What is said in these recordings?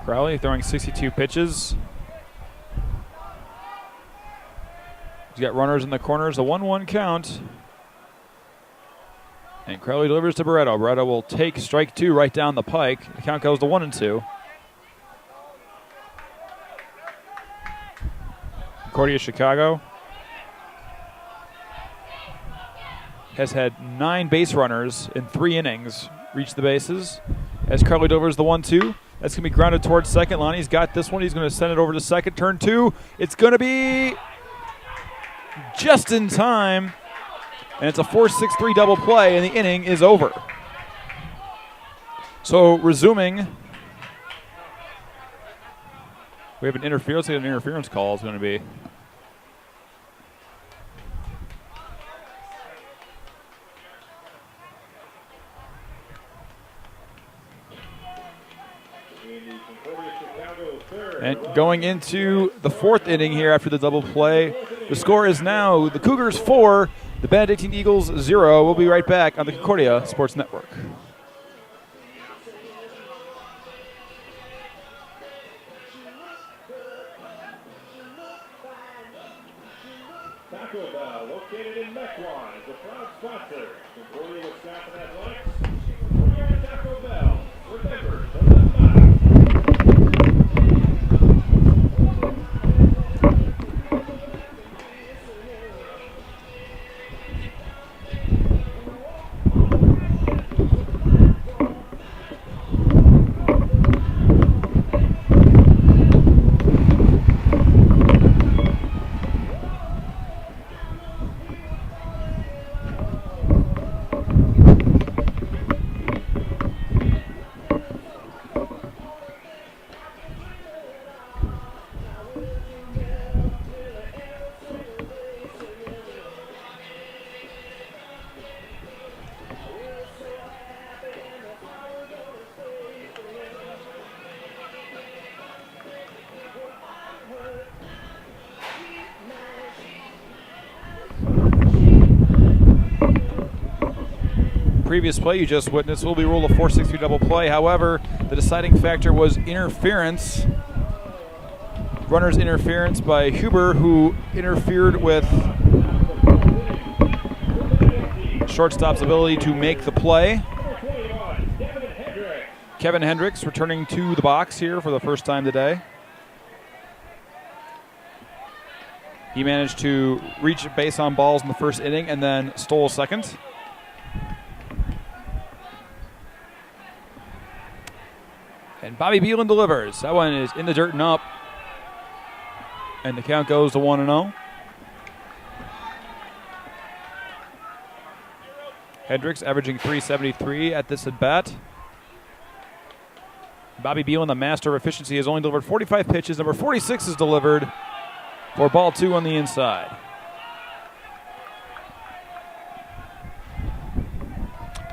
Crowley throwing 62 pitches. He's got runners in the corners, a 1-1 count. And Crowley delivers to Barreto. Barreto will take strike 2 right down the pike. The count goes to 1-2. Concordia, Chicago has had 9 base runners in 3 innings reach the bases. As Crowley delivers the 1-2. That's going to be grounded towards second. Lonnie's got this one. He's going to send it over to second. Turn 2. It's going to be just in time. And it's a 4-6-3 double play, and the inning is over. So resuming. We have an interference. An interference call is going to be. And going into the 4th inning here after the double play, the score is now the Cougars 4, the Benedictine Eagles 0. We'll be right back on the Concordia Sports Network. Taco Bell, located in Mequon, is a proud sponsor. Concordia, Wisconsin Athletics. Concordia Taco Bell. Remember to live by. Previous play you just witnessed will be ruled a 4-6-3 double play. However, the deciding factor was interference. Runner's interference by Huber, who interfered with shortstop's ability to make the play. Kevin Hendricks returning to the box here for the first time today. He managed to reach base on balls in the first inning and then stole second. And Bobby Beelan delivers. That one is in the dirt and up. And the count goes to 1-0. Hendricks averaging .373 at this at bat. Bobby Beelan, the master of efficiency, has only delivered 45 pitches. Number 46 is delivered for ball 2 on the inside.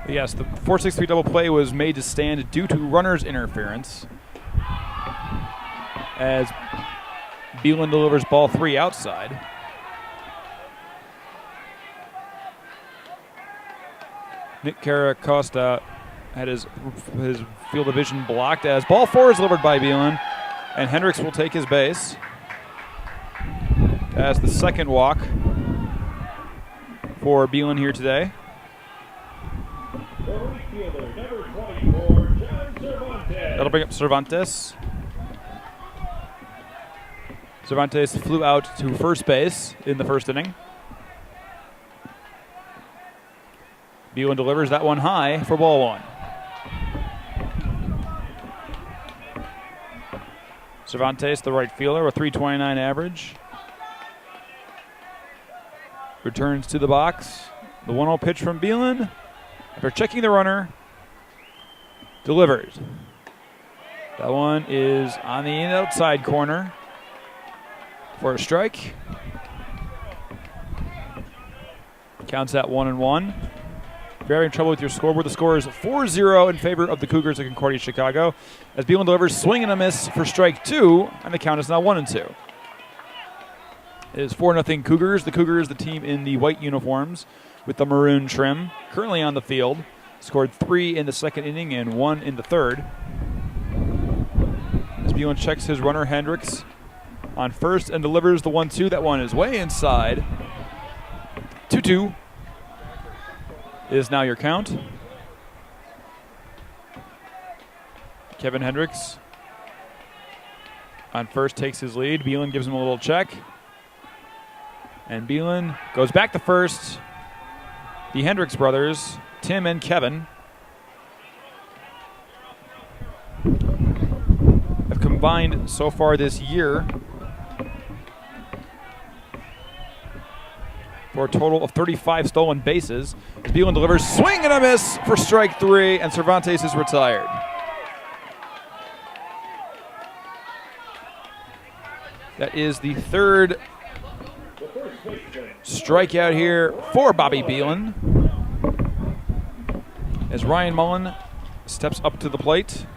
Yes, the 4-6-3 double play was made to stand due to runner's interference. As Beelan delivers ball 3 outside. Nick Caracosta had his field of vision blocked as ball 4 is delivered by Beelan, and Hendricks will take his base as the second walk for Beelan here today. That'll bring up Cervantes. Cervantes flew out to first base in the first inning. Beelan delivers that one high for ball 1. Cervantes, the right fielder, with .329 average. Returns to the box. The 1-0 pitch from Beelan. After checking the runner, delivers. That one is on the outside corner for a strike. Counts at 1-1. If you're having trouble with your scoreboard, the score is 4-0 in favor of the Cougars of Concordia, Chicago. As Beelan delivers, swing and a miss for strike 2, and the count is now 1-2. It is 4-0 Cougars. The Cougars, the team in the white uniforms with the maroon trim, currently on the field. Scored 3 in the second inning and 1 in the third. As as Beelan checks his runner, Hendricks, on first and delivers the 1-2. That one is way inside. 2-2 is now your count. Kevin Hendricks on first takes his lead. Beelan gives him a little check. And Beelan goes back to first. The Hendricks brothers, Tim and Kevin, have combined so far this year for a total of 35 stolen bases. As Beelan delivers, swing and a miss for strike 3, and Cervantes is retired. That is the third strikeout here for Bobby Beelan, as Ryan Mullen steps up to the plate.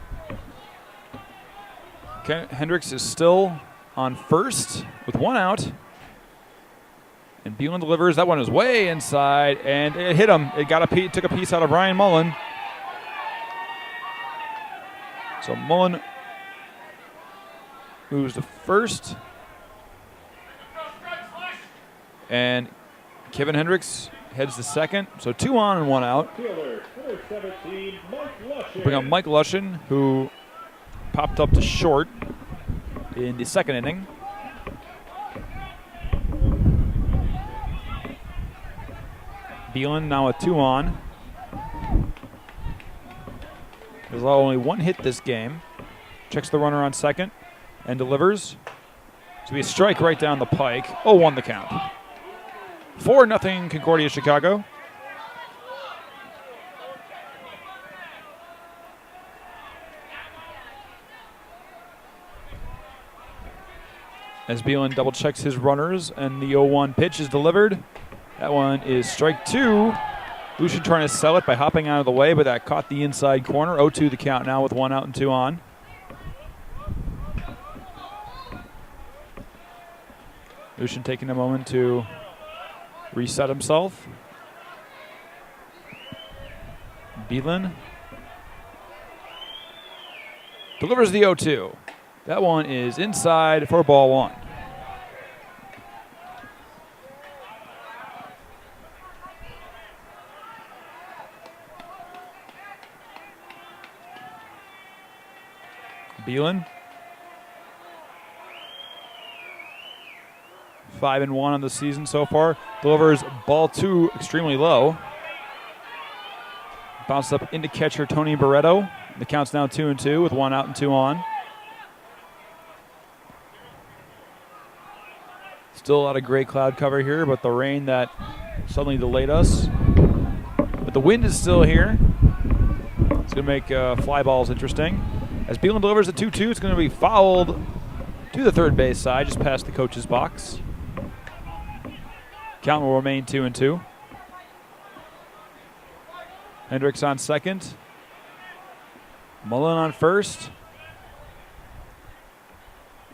Hendricks is still on first with 1 out. And Beelan delivers. That one is way inside, and it hit him. It took a piece out of Ryan Mullen. So Mullen moves to first. And Kevin Hendricks heads to second. So 2 on and 1 out. Bring up Mike Lushin, who popped up to short in the second inning. Beelan now with 2 on. There's only 1 hit this game. Checks the runner on second and delivers. So we strike right down the pike. 0-1 the count. 4-0 Concordia, Chicago. As Beelan double checks his runners and the 0-1 pitch is delivered. That one is strike 2. Lucian trying to sell it by hopping out of the way, but that caught the inside corner. 0-2 the count now with 1 out and 2 on. Lucian taking a moment to reset himself. Beelan delivers the 0-2. That one is inside for ball 1. Beelan 5-1 on the season so far. Delivers ball 2 extremely low. Bounced up into catcher Tony Barreto. The count's now 2-2 with 1 out and 2 on. Still a lot of gray cloud cover here, but the rain that suddenly delayed us. But the wind is still here. It's going to make fly balls interesting. As Beelan delivers a 2-2, it's going to be fouled to the third base side, just past the coach's box. Count will remain 2-2. Hendricks on second. Mullen on first.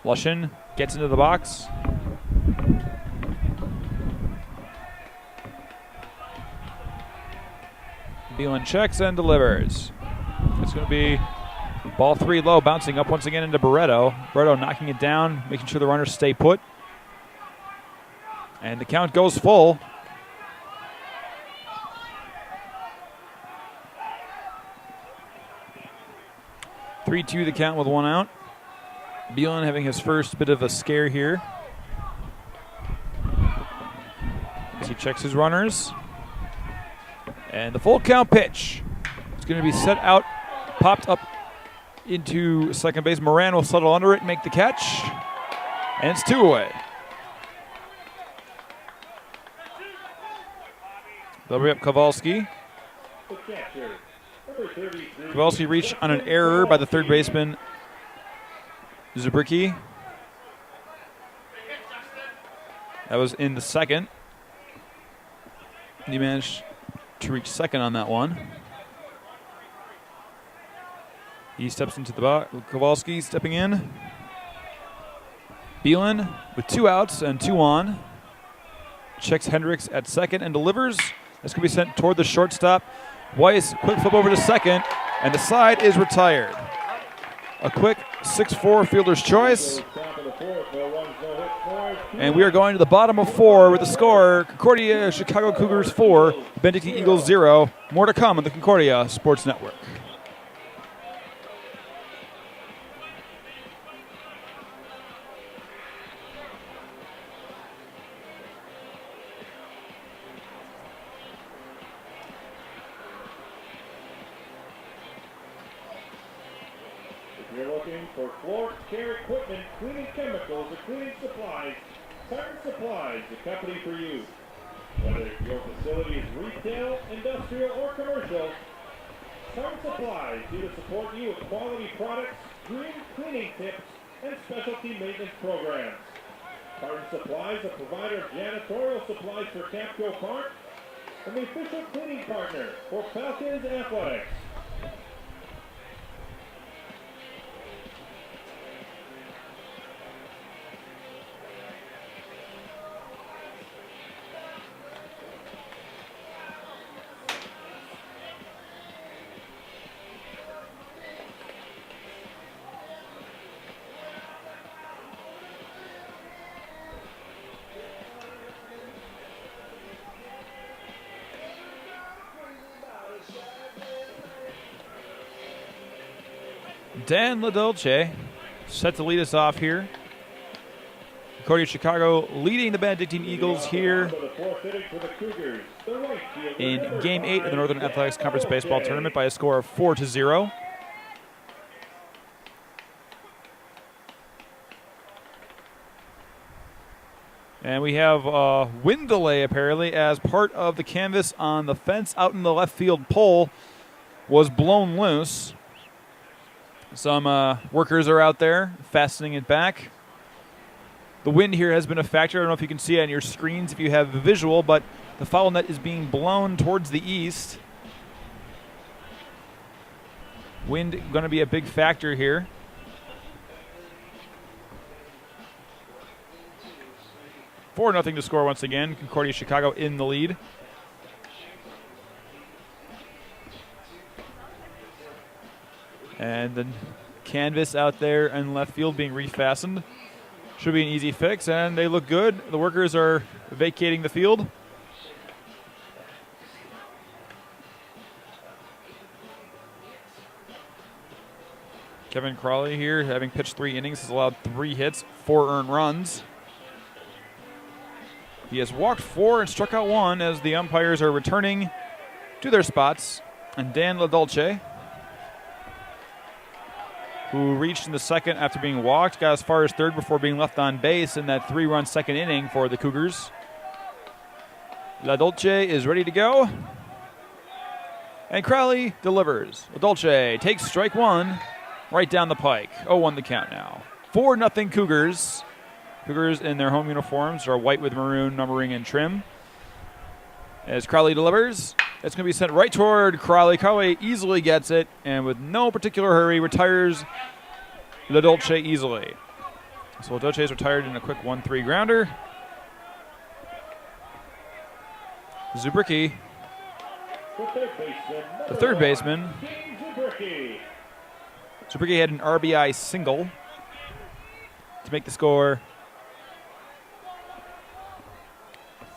Lushin gets into the box. Beelan checks and delivers. It's going to be ball 3 low, bouncing up once again into Barreto. Barreto knocking it down, making sure the runners stay put. And the count goes full. (3-2) the count with 1 out. Beelan having his first bit of a scare here as he checks his runners. And the full count pitch. It's going to be set out, popped up into second base. Moran will settle under it and make the catch. And it's 2 away. They'll bring up Kowalski. Kowalski reached on an error by the third baseman, Zubricki. That was in the second. He managed to reach second on that one. He steps into the box. Kowalski stepping in. Beelan with 2 outs and 2 on. Checks Hendricks at second and delivers. That's going to be sent toward the shortstop. Weiss, quick flip over to second, and the side is retired. A quick 6-4 fielder's choice. Top of the fourth, no runs, no hits, four. And we are going to the bottom of 4 with the score, Concordia Chicago Cougars 4, Benedictine Eagles 0. More to come on the Concordia Sports Network. If you're looking for floor care equipment, cleaning chemicals, or cleaning supplies, Tartan Supply is the company for you. Whether your facility is retail, industrial, or commercial, Tartan Supply is here to support you with quality products, green cleaning tips, and specialty maintenance programs. Tartan Supply is a provider of janitorial supplies for Kapco Park and the official cleaning partner for Falcons Athletics. Dan LaDolce set to lead us off here. Concordia Chicago leading the Benedictine Eagles here in Game 8 of the Northern Athletics Conference Baseball Tournament by a score of 4-0. And we have a wind delay apparently as part of the canvas on the fence out in the left field pole was blown loose. Some workers are out there fastening it back. The wind here has been a factor. I don't know if you can see it on your screens if you have the visual, but the foul net is being blown towards the east. Wind going to be a big factor here. Four nothing to score once again. Concordia Chicago in the lead. And the canvas out there in left field being refastened. Should be an easy fix, and they look good. The workers are vacating the field. Kevin Crawley here, having pitched 3 innings, has allowed 3 hits, 4 earned runs. He has walked 4 and struck out 1 as the umpires are returning to their spots. And Dan LaDolce, who reached in the second after being walked, got as far as third before being left on base in that 3-run second inning for the Cougars. LaDolce is ready to go. And Crowley delivers. LaDolce takes strike 1 right down the pike. 0-1 the count now. 4-0 Cougars. Cougars in their home uniforms are white with maroon numbering and trim. As Crowley delivers, it's going to be sent right toward Crowley. Crowley easily gets it, and with no particular hurry, retires LaDolce easily. So LaDolce is retired in a quick 1-3 grounder. Zubricki, the third baseman. Zubricki had an RBI single to make the score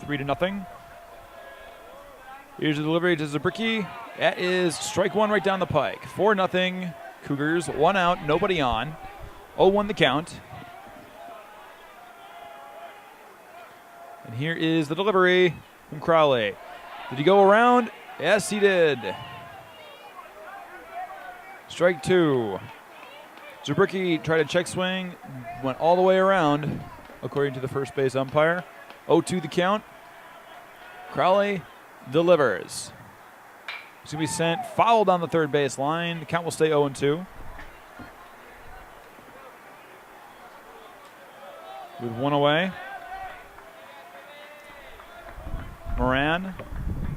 3-0. Here's the delivery to Zubricki. That is strike 1 right down the pike. 4-0 Cougars. 1 out, nobody on. 0-1 the count. And here is the delivery from Crowley. Did he go around? Yes, he did. Strike 2. Zubricki tried a check swing, went all the way around, according to the first base umpire. 0-2 the count. Crowley delivers. It's going to be sent foul down the third base line. The count will stay 0-2. With 1 away.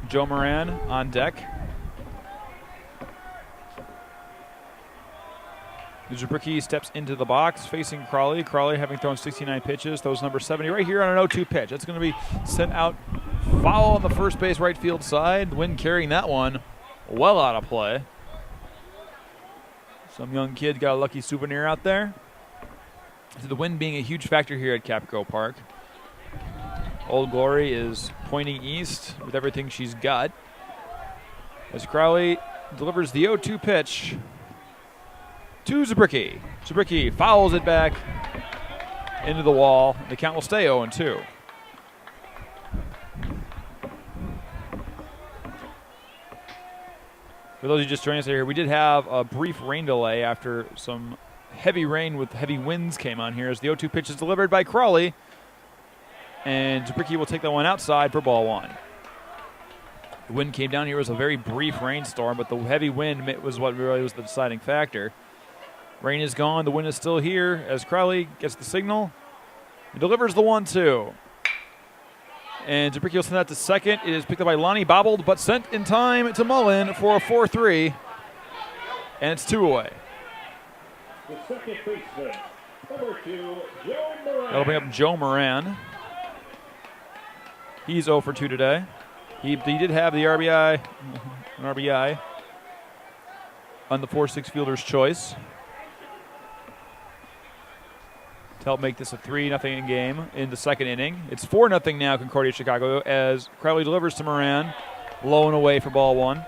Joe Moran on deck. Zubricki steps into the box facing Crowley. Crowley, having thrown 69 pitches, throws number 70 right here on an 0-2 pitch. That's going to be sent out foul on the first base right field side. Wind carrying that one well out of play. Some young kid got a lucky souvenir out there. The wind being a huge factor here at Kapco Park. Old Glory is pointing east with everything she's got. As Crowley delivers the 0-2 pitch to Zabricki. Zabricki fouls it back into the wall. The count will stay 0-2. For those of you just joining us here, we did have a brief rain delay after some heavy rain with heavy winds came on here as the 0-2 pitch is delivered by Crowley. And Zabricki will take that one outside for ball one. The wind came down here. It was a very brief rainstorm, but the heavy wind was what really was the deciding factor. Rain is gone. The wind is still here as Crowley gets the signal. He delivers the 1-2. And Zabricki will send that to second. It is picked up by Lonnie, bobbled, but sent in time to Mullen for a 4-3. And it's 2 away. The second baseman, number 2, Joe Moran. That'll bring up Joe Moran. He's 0 for 2 today. He did have the RBI on the 4-6 fielder's choice to help make this a 3-0 game in the second inning. It's 4-0 now, Concordia Chicago, as Crowley delivers to Moran, low and away for ball one.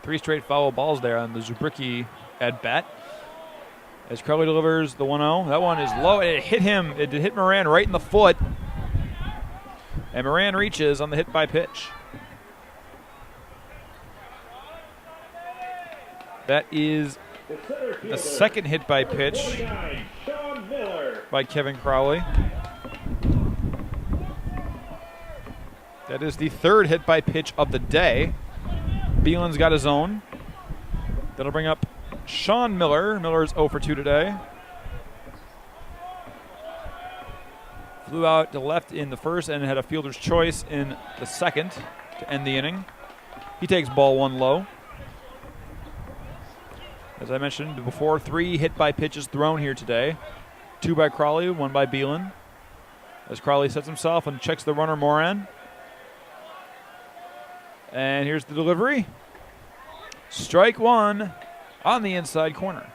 Three straight foul balls there on the Zabricki at bat. As Crowley delivers the 1-0. That one is low. It hit him. It hit Moran right in the foot. And Moran reaches on the hit by pitch. That is the second hit by pitch by Kevin Crowley. That is the third hit by pitch of the day. Beelan's got his own. That'll bring up Sean Miller. Miller's 0 for 2 today. Flew out to left in the first and had a fielder's choice in the second to end the inning. He takes ball one low. As I mentioned before, 3 hit by pitches thrown here today. 2 by Crowley, 1 by Beelan. As Crowley sets himself and checks the runner Moran. And here's the delivery. Strike one on the inside corner.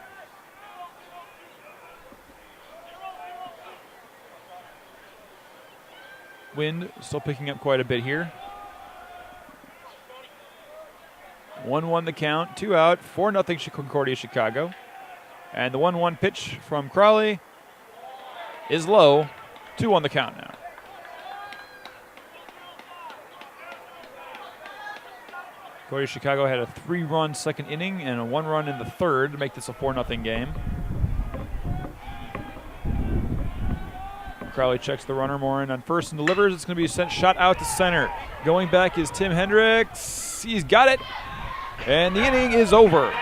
Wind still picking up quite a bit here. 1-1 the count, 2 out, 4-0 Concordia Chicago. And the 1-1 pitch from Crowley is low, 2 on the count now. Concordia Chicago had a 3-run second inning and a 1-run in the third to make this a 4-0 game. Crowley checks the runner Moran on first and delivers. It's going to be sent shot out to center. Going back is Tim Hendricks. He's got it. And the inning is over.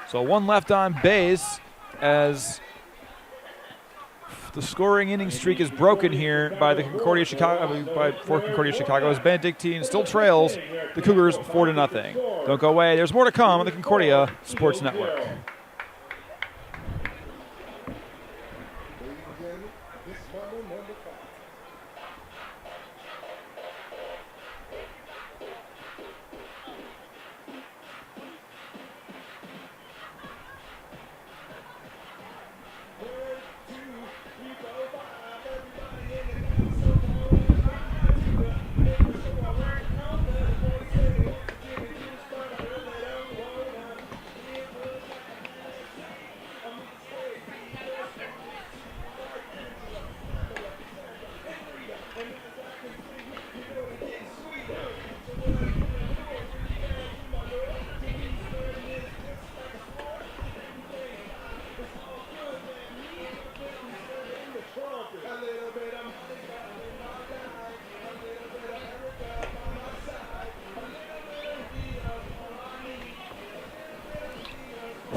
So 1 left on base as the scoring inning streak is broken here by the Concordia Chicago, for Concordia Chicago, as Benedictine still trails the Cougars 4-0. Don't go away. There's more to come on the Concordia Sports Network.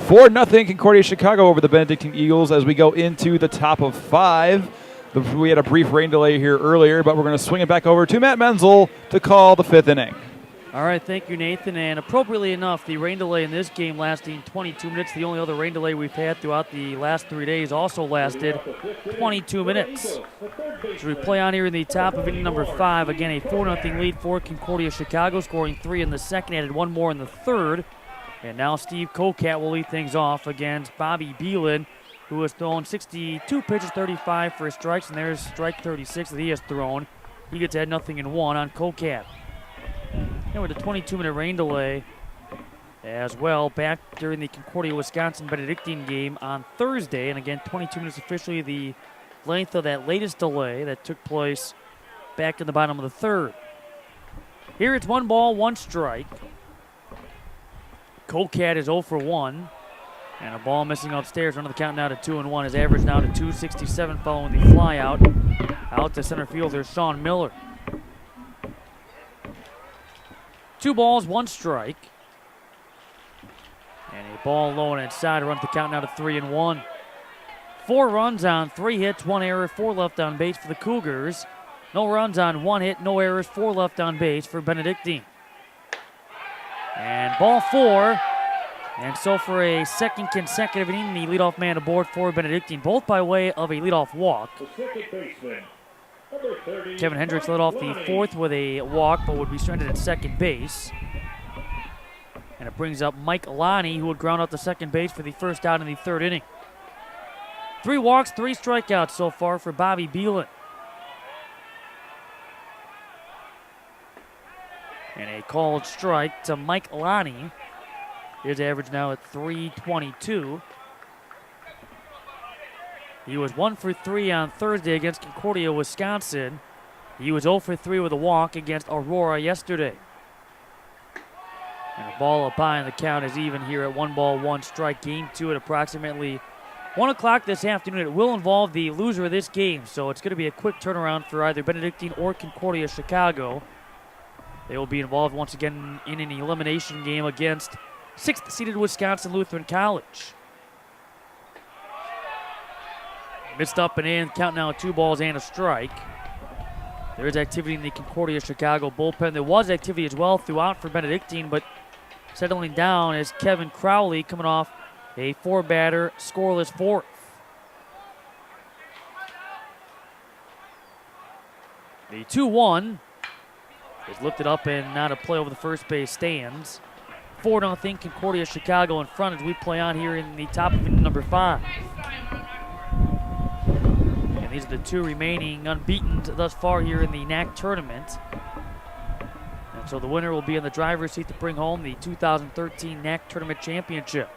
For nothing, Concordia Chicago over the Benedictine Eagles as we go into the top of 5. We had a brief rain delay here earlier, but we're going to swing it back over to Matt Menzel to call the 5th inning. All right, thank you, Nathan. And appropriately enough, the rain delay in this game lasting 22 minutes. The only other rain delay we've had throughout the last 3 days also lasted 22 minutes. So we play on here in the top of inning number 5. Again, a 4-0 lead for Concordia Chicago, scoring 3 in the second, added 1 more in the third. And now Steve Kocat will lead things off against Bobby Beelan, who has thrown 62 pitches, 35 for strikes, and there's strike 36 that he has thrown. He gets ahead 0-1 on Kocat. And with a 22-minute rain delay as well, back during the Concordia, Wisconsin Benedictine game on Thursday. And again, 22 minutes officially the length of that latest delay that took place back in the bottom of the third. Here it's 1 ball, 1 strike. Kocat is 0 for 1. And a ball missing upstairs. Run of the count now to 2-1. His average now to 267 following the fly out to center fielder Sean Miller. 2 balls, 1 strike. And a ball low and inside. Run the count now to 3-1. 4 runs on 3 hits, 1 error, 4 left on base for the Cougars. No runs on 1 hit, no errors, 4 left on base for Benedictine. And ball 4. And so for a second consecutive inning, the leadoff man aboard for Benedictine, both by way of a leadoff walk. Kevin Hendricks led off the 4th with a walk, but would be stranded at second base. And it brings up Mike Lonnie, who would ground out to second base for the first out in the 3rd inning. 3 walks, 3 strikeouts so far for Bobby Beelan. And a called strike to Mike Lonnie. His average now at 322. He was 1 for 3 on Thursday against Concordia, Wisconsin. He was 0 for 3 with a walk against Aurora yesterday. And a ball up high, and the count is even here at 1 ball, 1 strike. Game 2 at approximately 1 o'clock this afternoon. It will involve the loser of this game, so it's going to be a quick turnaround for either Benedictine or Concordia Chicago. They will be involved once again in an elimination game against 6th-seeded Wisconsin Lutheran College. Missed up and in, count now at 2 balls and a strike. There is activity in the Concordia Chicago bullpen. There was activity as well throughout for Benedictine, but settling down is Kevin Crowley coming off a 4-batter scoreless 4th. The 2-1 is lifted up and not a play over the first base stands. 4-0 Concordia Chicago in front as we play on here in the top of inning number 5. And these are the 2 remaining unbeaten thus far here in the NAC tournament. And so the winner will be in the driver's seat to bring home the 2013 NAC tournament championship.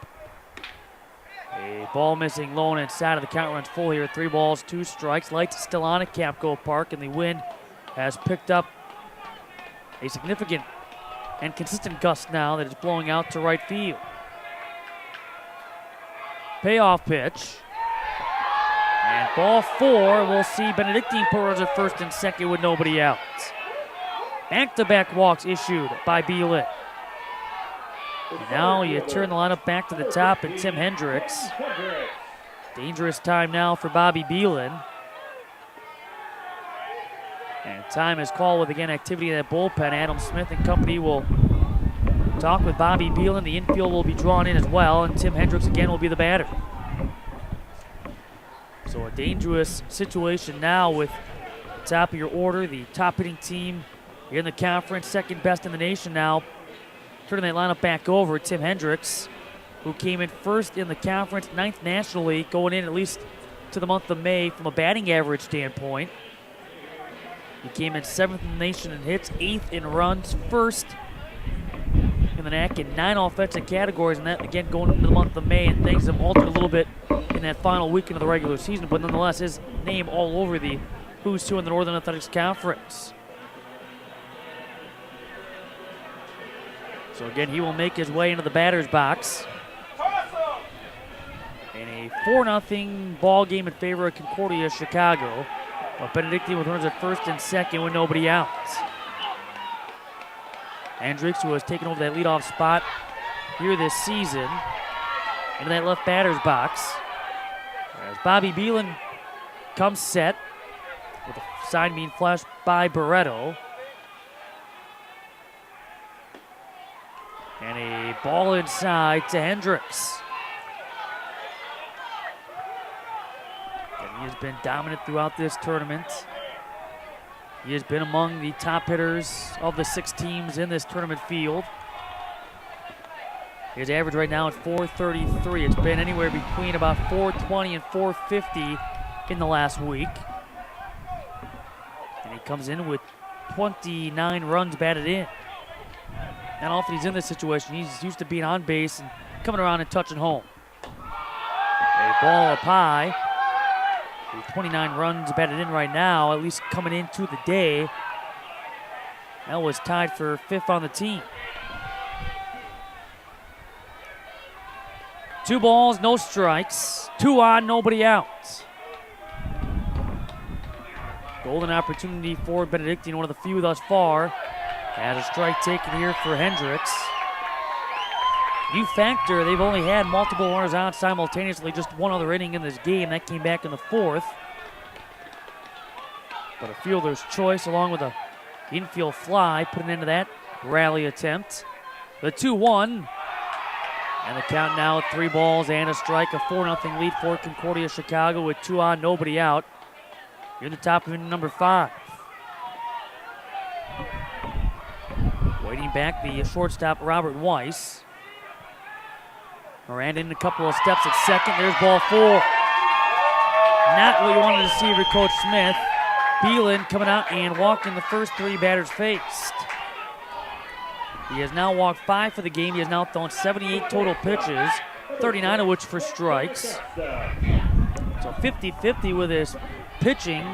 A ball missing low and inside of the count runs full here. 3 balls, 2 strikes. Lights still on at Kapco Park, and the wind has picked up a significant and consistent gust now that is blowing out to right field. Payoff pitch. And ball 4, we'll see Benedictine put runners at first and second with nobody out. Back-to-back walks issued by Beelan. And now you turn the lineup back to the top, and Tim Hendricks. Dangerous time now for Bobby Beelan. And time is called with, again, activity in that bullpen. Adam Smith and company will talk with Bobby Beelan. The infield will be drawn in as well, and Tim Hendricks again will be the batter. So a dangerous situation now with the top of your order, the top hitting team in the conference, second best in the nation now. Turning that lineup back over, Tim Hendricks, who came in first in the conference, 9th nationally, going in at least to the month of May from a batting average standpoint. He came in 7th in the nation in hits, 8th in runs, 1st in the NAC in 9 offensive categories, and that again going into the month of May, and things have altered a little bit in that final weekend of the regular season, but nonetheless his name all over the who's who in the Northern Athletics Conference. So again, he will make his way into the batter's box. In a 4-0 ball game in favor of Concordia Chicago. But Benedictine with runners at first and second with nobody out. Hendricks, who has taken over that leadoff spot here this season, into that left batter's box. As Bobby Beelan comes set, with the sign being flashed by Barreto. And a ball inside to Hendricks. And he has been dominant throughout this tournament. He has been among the top hitters of the 6 teams in this tournament field. His average right now at 433. It's been anywhere between about 420 and 450 in the last week. And he comes in with 29 runs batted in. Not often he's in this situation. He's used to being on base and coming around and touching home. A ball up high. With 29 runs batted in right now, at least coming into the day. That was tied for 5th on the team. 2 balls, no strikes. 2 on, nobody out. Golden opportunity for Benedictine, one of the few thus far. Has a strike taken here for Hendricks. You factor, they've only had multiple runners out simultaneously, just 1 other inning in this game. That came back in the 4th. But a fielder's choice along with a infield fly put an end to that rally attempt. The 2-1. And the count now at 3 balls and a strike, a 4-0 lead for Concordia Chicago with 2 on, nobody out. You're in the top of inning number 5. Waiting back, the shortstop, Robert Weiss. Miranda in a couple of steps at second. There's ball 4. Not what you wanted to see for Coach Smith. Beelan coming out and walking the first 3 batters faced. He has now walked 5 for the game. He has now thrown 78 total pitches, 39 of which for strikes. So 50-50 with his pitching.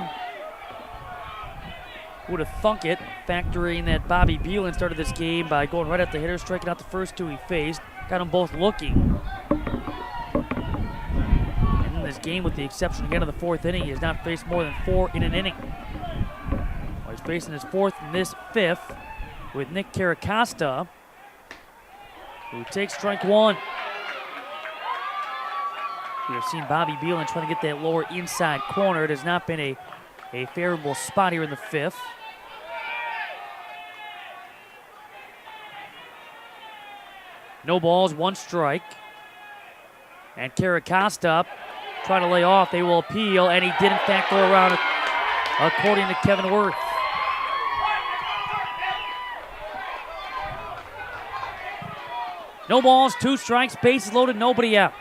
Who would have thunk it, factoring that Bobby Beelan started this game by going right at the hitter, striking out the first 2 he faced. Got them both looking. And in this game, with the exception again of the 4th inning, he has not faced more than 4 in an inning. Well, he's facing his 4th and this 5th with Nick Caracosta, who takes strike 1. We have seen Bobby Beelan trying to get that lower inside corner. It has not been a favorable spot here in the 5th. No balls, 1 strike. And Caracosta trying to lay off. They will appeal, and he did in fact go around, according to Kevin Wirth. No balls, 2 strikes, bases loaded, nobody out.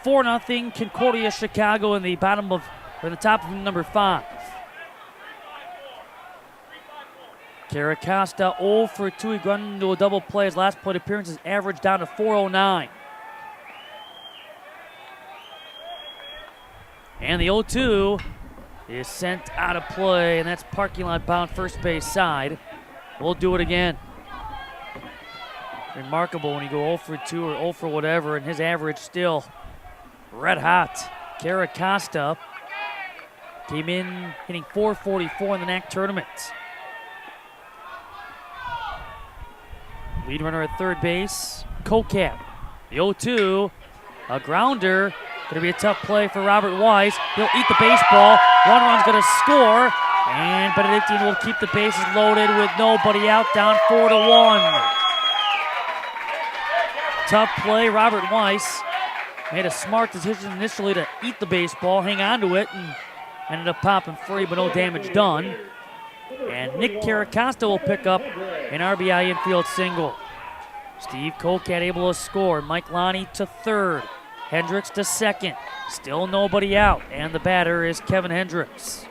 4-0 Concordia Chicago in the bottom of, or the top of number 5. Caracosta 0 for 2. He got into a double play. His last plate appearance is averaged down to 409. And the 0-2 is sent out of play, and that's parking lot bound first base side. We'll do it again. Remarkable when you go 0 for 2 or 0 for whatever, and his average still red hot. Caracosta came in hitting .444 in the NAC tournament. Lead runner at third base, Kocat. The 0-2, a grounder. Going to be a tough play for Robert Weiss. He'll eat the baseball. 1 run's going to score, and Benedictine will keep the bases loaded with nobody out, down 4-1. Tough play. Robert Weiss made a smart decision initially to eat the baseball, hang on to it, and ended up popping free, but no damage done. And Nick Caracosta will pick up an RBI infield single. Steve Kocat able to score. Mike Lonnie to third. Hendricks to second. Still nobody out, and the batter is Kevin Hendricks.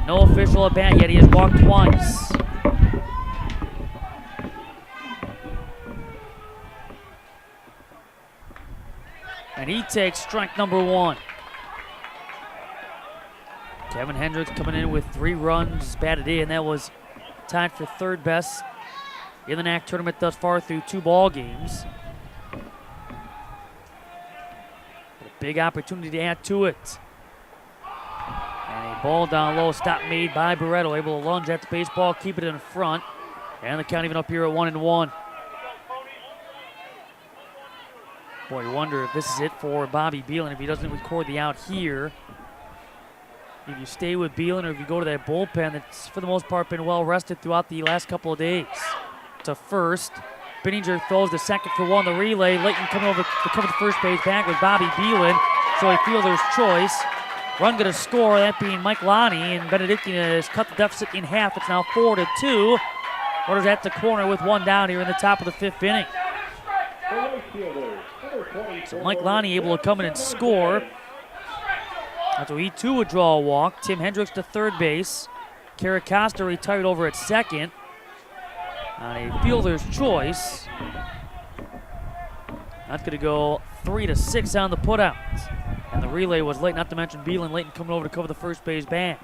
No official at bat yet. He has walked twice. And he takes strike number 1. Kevin Hendricks coming in with 3 runs batted in. That was tied for third best in the NAC tournament thus far through 2 ball games. A big opportunity to add to it. And a ball down low, stop made by Barreto, able to lunge at the baseball, keep it in front. And the count even up here at 1-1. Boy, you wonder if this is it for Bobby Beelan if he doesn't record the out here. If you stay with Beelan or if you go to that bullpen that's for the most part been well rested throughout the last couple of days. to first. Binninger throws the second for one. The relay. Layton coming over to cover the first base back with Bobby Beelan. So a fielder's choice. Run going to score, that being Mike Lonnie, and Benedictine has cut the deficit in half. It's now 4-2. Runners at the corner with one down here in the top of the fifth inning. So Mike Lonnie able to come in and score. After he too would draw a walk. Tim Hendricks to third base. Caracosta retired over at second. On a fielder's choice. That's going to go 3-6 on the putout. And the relay was late, not to mention Beelan. Layton coming over to cover the first base back.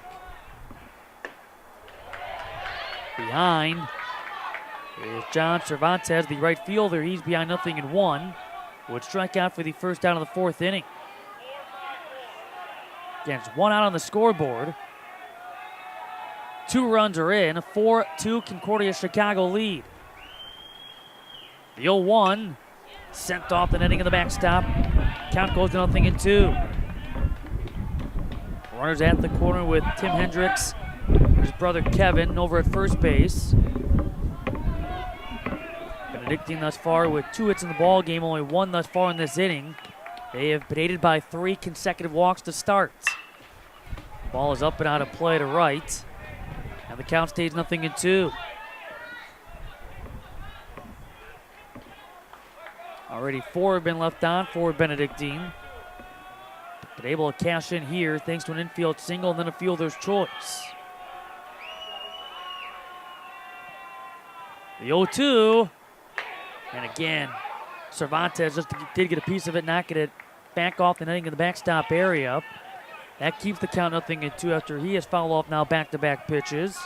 Behind is John Cervantes, the right fielder. He's behind 0-1. Would strike out for the first down of the fourth inning. Again, it's one out on the scoreboard. 2 runs are in. A 4-2 Concordia Chicago lead. The 0-1 sent off the netting of the backstop. Count goes to 0-2. Runners at the corner with Tim Hendricks, his brother Kevin over at first base. Benedictine thus far with 2 hits in the ball game, only 1 thus far in this inning. They have been aided by 3 consecutive walks to start. Ball is up and out of play to right. And the count stays 0-2. Already 4 have been left on for Benedictine. But able to cash in here thanks to an infield single and then a fielder's choice. The 0-2. And again, Cervantes just did get a piece of it, knocking it back off the netting of the backstop area. That keeps the count 0-2 after he has fouled off now back-to-back pitches.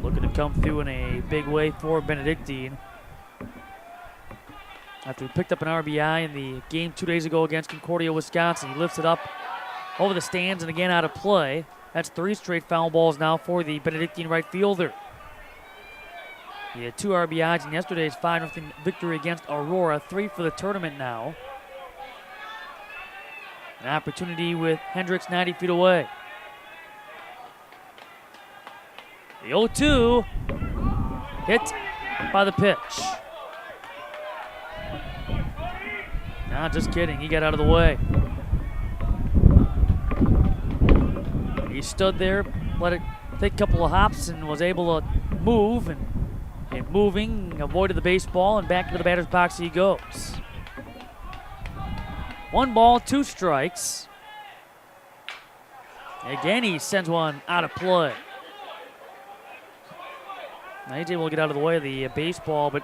Looking to come through in a big way for Benedictine. After he picked up an RBI in the game 2 days ago against Concordia, Wisconsin, he lifts it up over the stands and again out of play. That's 3 straight foul balls now for the Benedictine right fielder. He had 2 RBIs in yesterday's 5-0 victory against Aurora, 3 for the tournament now. An opportunity with Hendricks 90 feet away. The 0-2 hit by the pitch. Nah, just kidding. He got out of the way. He stood there, let it take a couple of hops, and was able to move. And moving, avoided the baseball, and back into the batter's box he goes. 1 ball, 2 strikes. Again, he sends one out of play. Now he's able to get out of the way of the baseball, but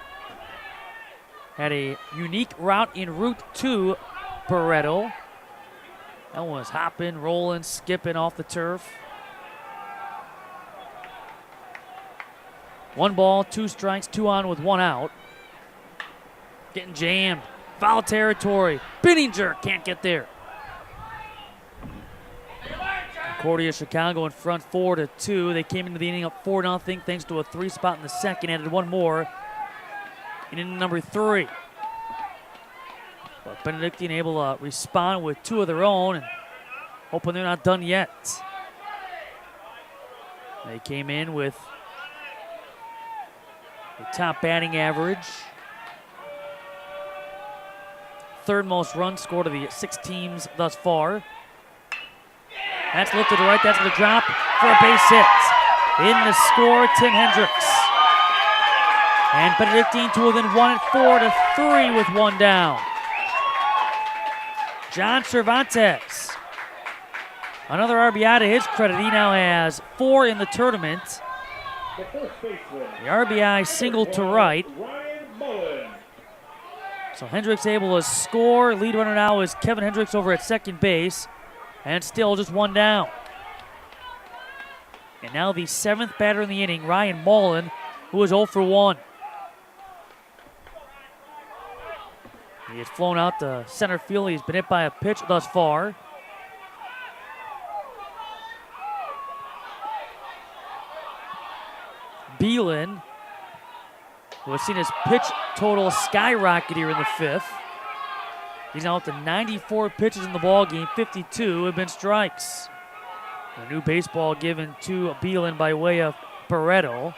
had a unique route in route to Barreto. That one was hopping, rolling, skipping off the turf. 1 ball, 2 strikes, 2 on with 1 out. Getting jammed. Foul territory. Binninger can't get there. Concordia Chicago in front 4-2. They came into the inning up 4-0 thanks to a 3 spot in the second. Added 1 more in inning number 3. But Benedictine able to respond with 2 of their own and hoping they're not done yet. They came in with a top batting average. 3rd most runs scored of the 6 teams thus far. That's lifted to right. That's going to drop for a base hit. In the score, Tim Hendricks. And Benedictine to within 1 at 4-3 with 1 down. John Cervantes. Another RBI to his credit. He now has 4 in the tournament. The RBI single to right. So Hendricks able to score. Lead runner now is Kevin Hendricks over at second base. And still just 1 down. And now the 7th batter in the inning, Ryan Mullen, who is 0 for 1. He has flown out to center field. He's been hit by a pitch thus far. Beelan, who has seen his pitch total skyrocket here in the 5th. He's now up to 94 pitches in the ball game. 52 have been strikes. A new baseball given to Beelan by way of Barreto.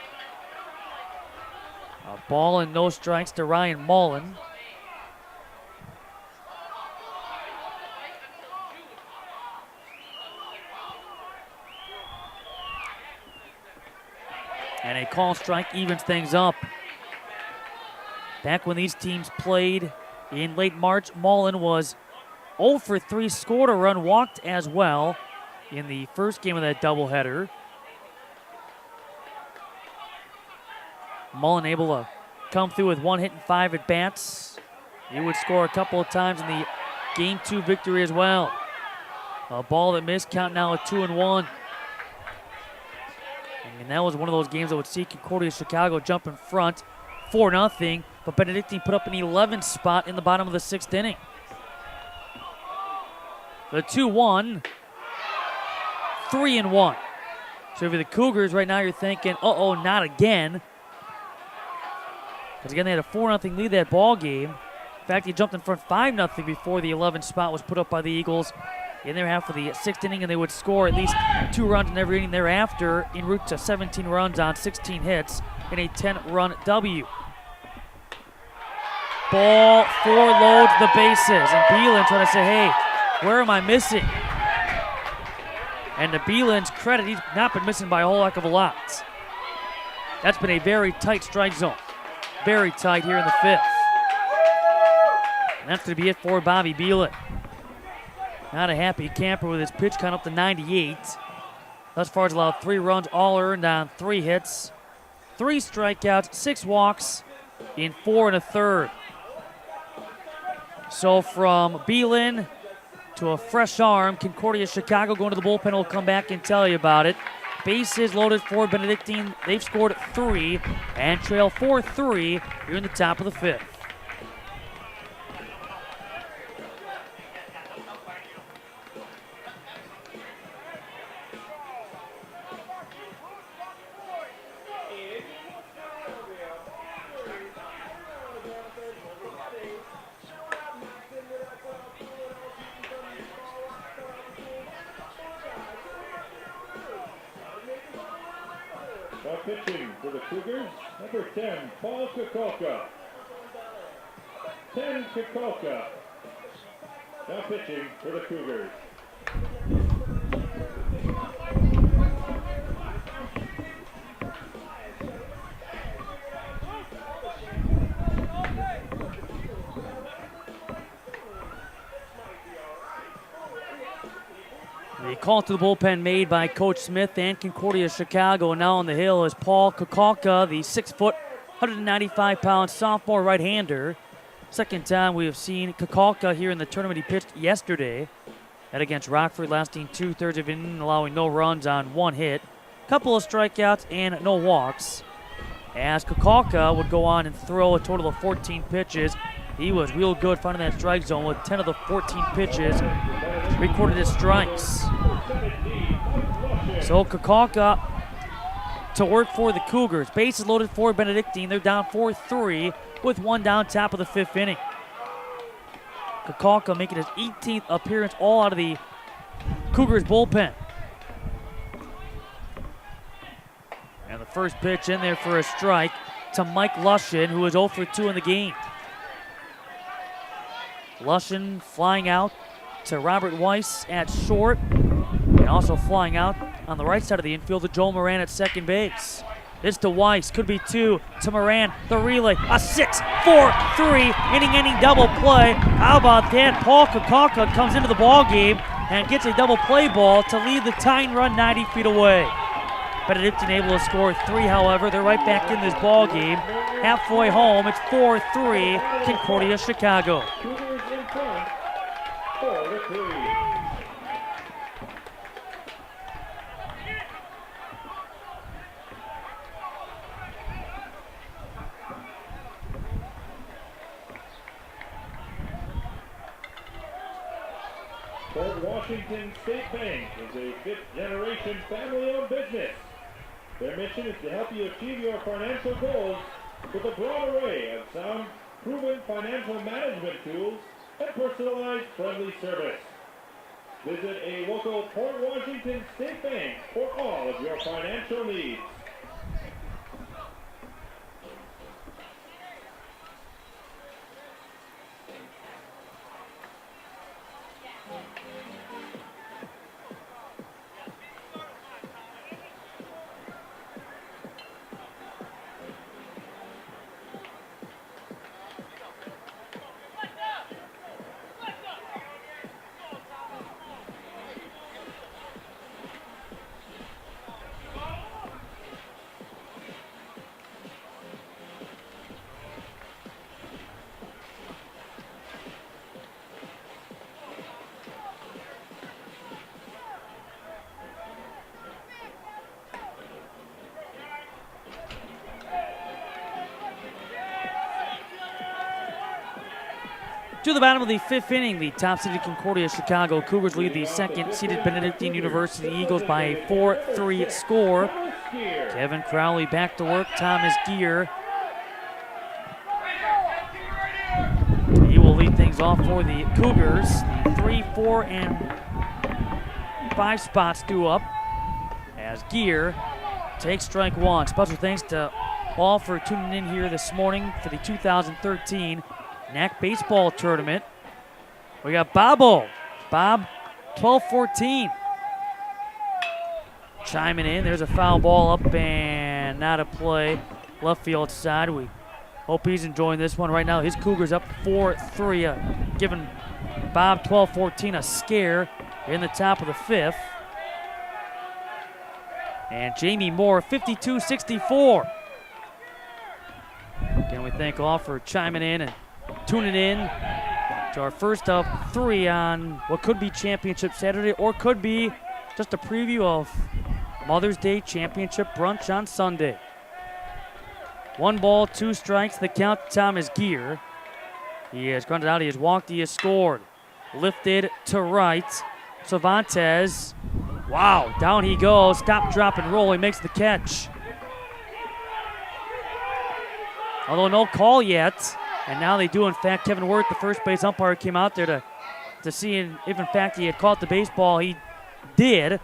A ball and no strikes to Ryan Mullen. And a call strike evens things up. Back when these teams played in late March, Mullen was 0 for 3, scored a run, walked as well in the first game of that doubleheader. Mullen able to come through with 1 hit and 5 at bats. He would score a couple of times in the Game 2 victory as well. A ball that missed, count now at 2-1. And that was one of those games that would see Concordia Chicago jump in front 4-0, but Benedictine put up an 11 spot in the bottom of the 6th inning. The 2-1, 3-1. So for the Cougars right now, you're thinking, uh-oh, not again. Because again, they had a 4-0 lead that ball game. In fact, they jumped in front 5-0 before the 11 spot was put up by the Eagles in their half of the 6th inning, and they would score at least 2 runs in every inning thereafter, en route to 17 runs on 16 hits in a 10-run W. Ball loads the bases, and Beelan trying to say, hey, where am I missing? And to Beelan's credit, he's not been missing by a whole heck of a lot. That's been a very tight strike zone. Very tight here in the 5th. And that's going to be it for Bobby Beelan. Not a happy camper with his pitch count up to 98. Thus far, he's allowed 3 runs, all earned on 3 hits, 3 strikeouts, 6 walks in 4 1/3. So from Beelan to a fresh arm, Concordia Chicago going to the bullpen. Will come back and tell you about it. Bases loaded for Benedictine. They've scored 3 and trail 4-3 here in the top of the 5th. Now pitching for the Cougars, number 10, Paul Kukulka. 10, Kukulka. Now pitching for the Cougars. The call to the bullpen made by Coach Smith and Concordia Chicago. And now on the hill is Paul Kukulka, the 6-foot, 195-pound sophomore right-hander. Second time we have seen Kukulka here in the tournament. He pitched yesterday. That against Rockford, lasting 2/3 of an inning, allowing no runs on 1 hit. Couple of strikeouts and no walks. As Kukulka would go on and throw a total of 14 pitches. He was real good finding that strike zone with 10 of the 14 pitches recorded as strikes. So Kukulka to work for the Cougars. Bases loaded for Benedictine. They're down 4-3 with 1 down top of the 5th inning. Kukulka making his 18th appearance all out of the Cougars bullpen. And the first pitch in there for a strike to Mike Lushin, who is 0 for 2 in the game. Lushin flying out to Robert Weiss at short, and also flying out on the right side of the infield to Joel Moran at second base. This to Weiss, could be 2 to Moran, the relay, a 6-4-3 inning-ending double play. How about that? Paul Kukulka comes into the ball game and gets a double play ball to lead the tying run 90 feet away. Benedictine able to score 3, however. They're right back in this ball game. Halfway home, it's 4-3, Concordia Chicago. Cougars in front, 4-3. Port Washington State Bank is a 5th-generation family-owned business. Their mission is to help you achieve your financial goals with a broad array of sound, proven financial management tools and personalized friendly service. Visit a local Port Washington State Bank for all of your financial needs. To the bottom of the 5th inning, the top-seeded Concordia Chicago Cougars lead the second-seeded Benedictine University Eagles by a 4-3 score. Kevin Crowley back to work. Thomas Gear. He will lead things off for the Cougars. The 3, 4, and 5 spots due up as Gear takes strike one. Special thanks to all for tuning in here this morning for the 2013 NAC baseball tournament. We got Bob 12-14. Chiming in. There's a foul ball up and not a play. Left field side. We hope he's enjoying this one right now. His Cougars up 4-3, giving Bob 12-14 a scare in the top of the 5th. And Jamie Moore 52-64. Again, we thank all for chiming in and tuning in to our first of 3 on what could be Championship Saturday or could be just a preview of Mother's Day Championship brunch on Sunday. 1 ball, 2 strikes, the count to Thomas Gear. He has grunted out, he has walked, he has scored. Lifted to right, Cervantes. Wow, down he goes, stop, drop, and roll, he makes the catch. Although no call yet. And now they do, in fact. Kevin Wirth, the first base umpire, came out there to see if, in fact, he had caught the baseball. He did.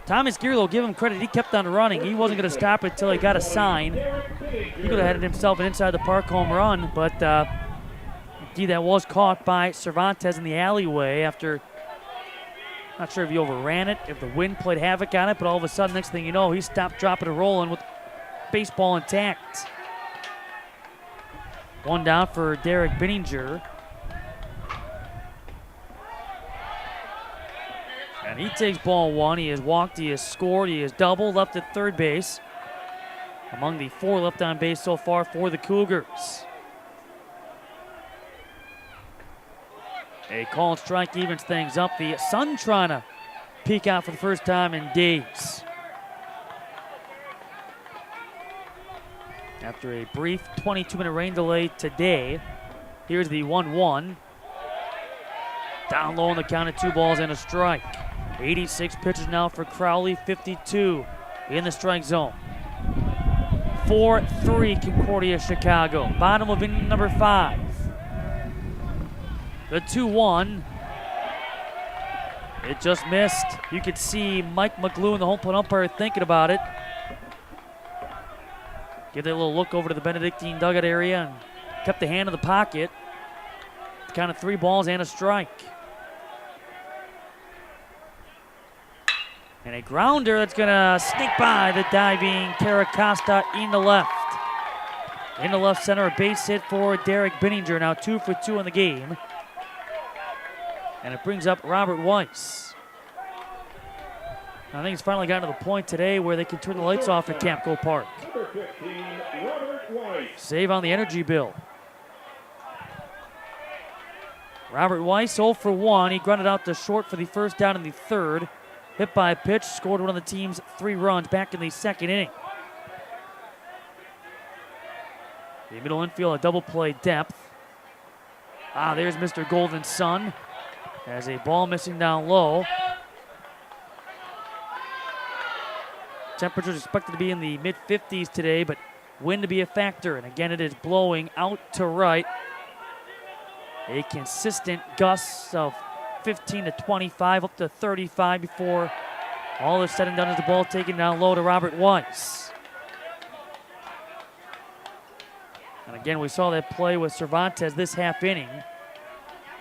Thomas Gear, though, give him credit. He kept on running. He wasn't going to stop it until he got a sign. He could have had himself an inside-the-park home run, but indeed that was caught by Cervantes in the alleyway after, not sure if he overran it, if the wind played havoc on it, but all of a sudden, next thing you know, he stopped, dropping, and rolling with baseball intact. 1 down for Derek Benninger. And he takes ball 1. He has walked, he has scored, he has doubled, left at third base. Among the 4 left on base so far for the Cougars. A called strike evens things up. The sun trying to peek out for the first time in days. After a brief 22-minute rain delay today, here's the 1-1. Down low on the count of 2 balls and a strike. 86 pitches now for Crowley, 52 in the strike zone. 4-3 Concordia Chicago. Bottom of inning number 5. The 2-1. It just missed. You could see Mike McGlue, the home plate umpire, thinking about it. Give that little look over to the Benedictine dugout area and kept the hand in the pocket. Count of 3 balls and a strike. And a grounder that's going to sneak by the diving Caracasta in the left. In the left center, a base hit for Derek Benninger, now 2 for 2 in the game. And it brings up Robert Weiss. I think it's finally gotten to the point today where they can turn the lights off at Kapco Park. Number 15, Robert Weiss. Save on the energy bill. Robert Weiss 0 for 1. He grunted out to short for the first down in the 3rd. Hit by a pitch, scored one of the team's 3 runs back in the 2nd inning. The middle infield, a double play depth. There's Mr. Golden Sun. Has a ball missing down low. Temperatures expected to be in the mid-50s today, but wind to be a factor. And again, it is blowing out to right. A consistent gust of 15 to 25, up to 35 before all is said and done as the ball taken down low to Robert Weiss. And again, we saw that play with Cervantes this half inning,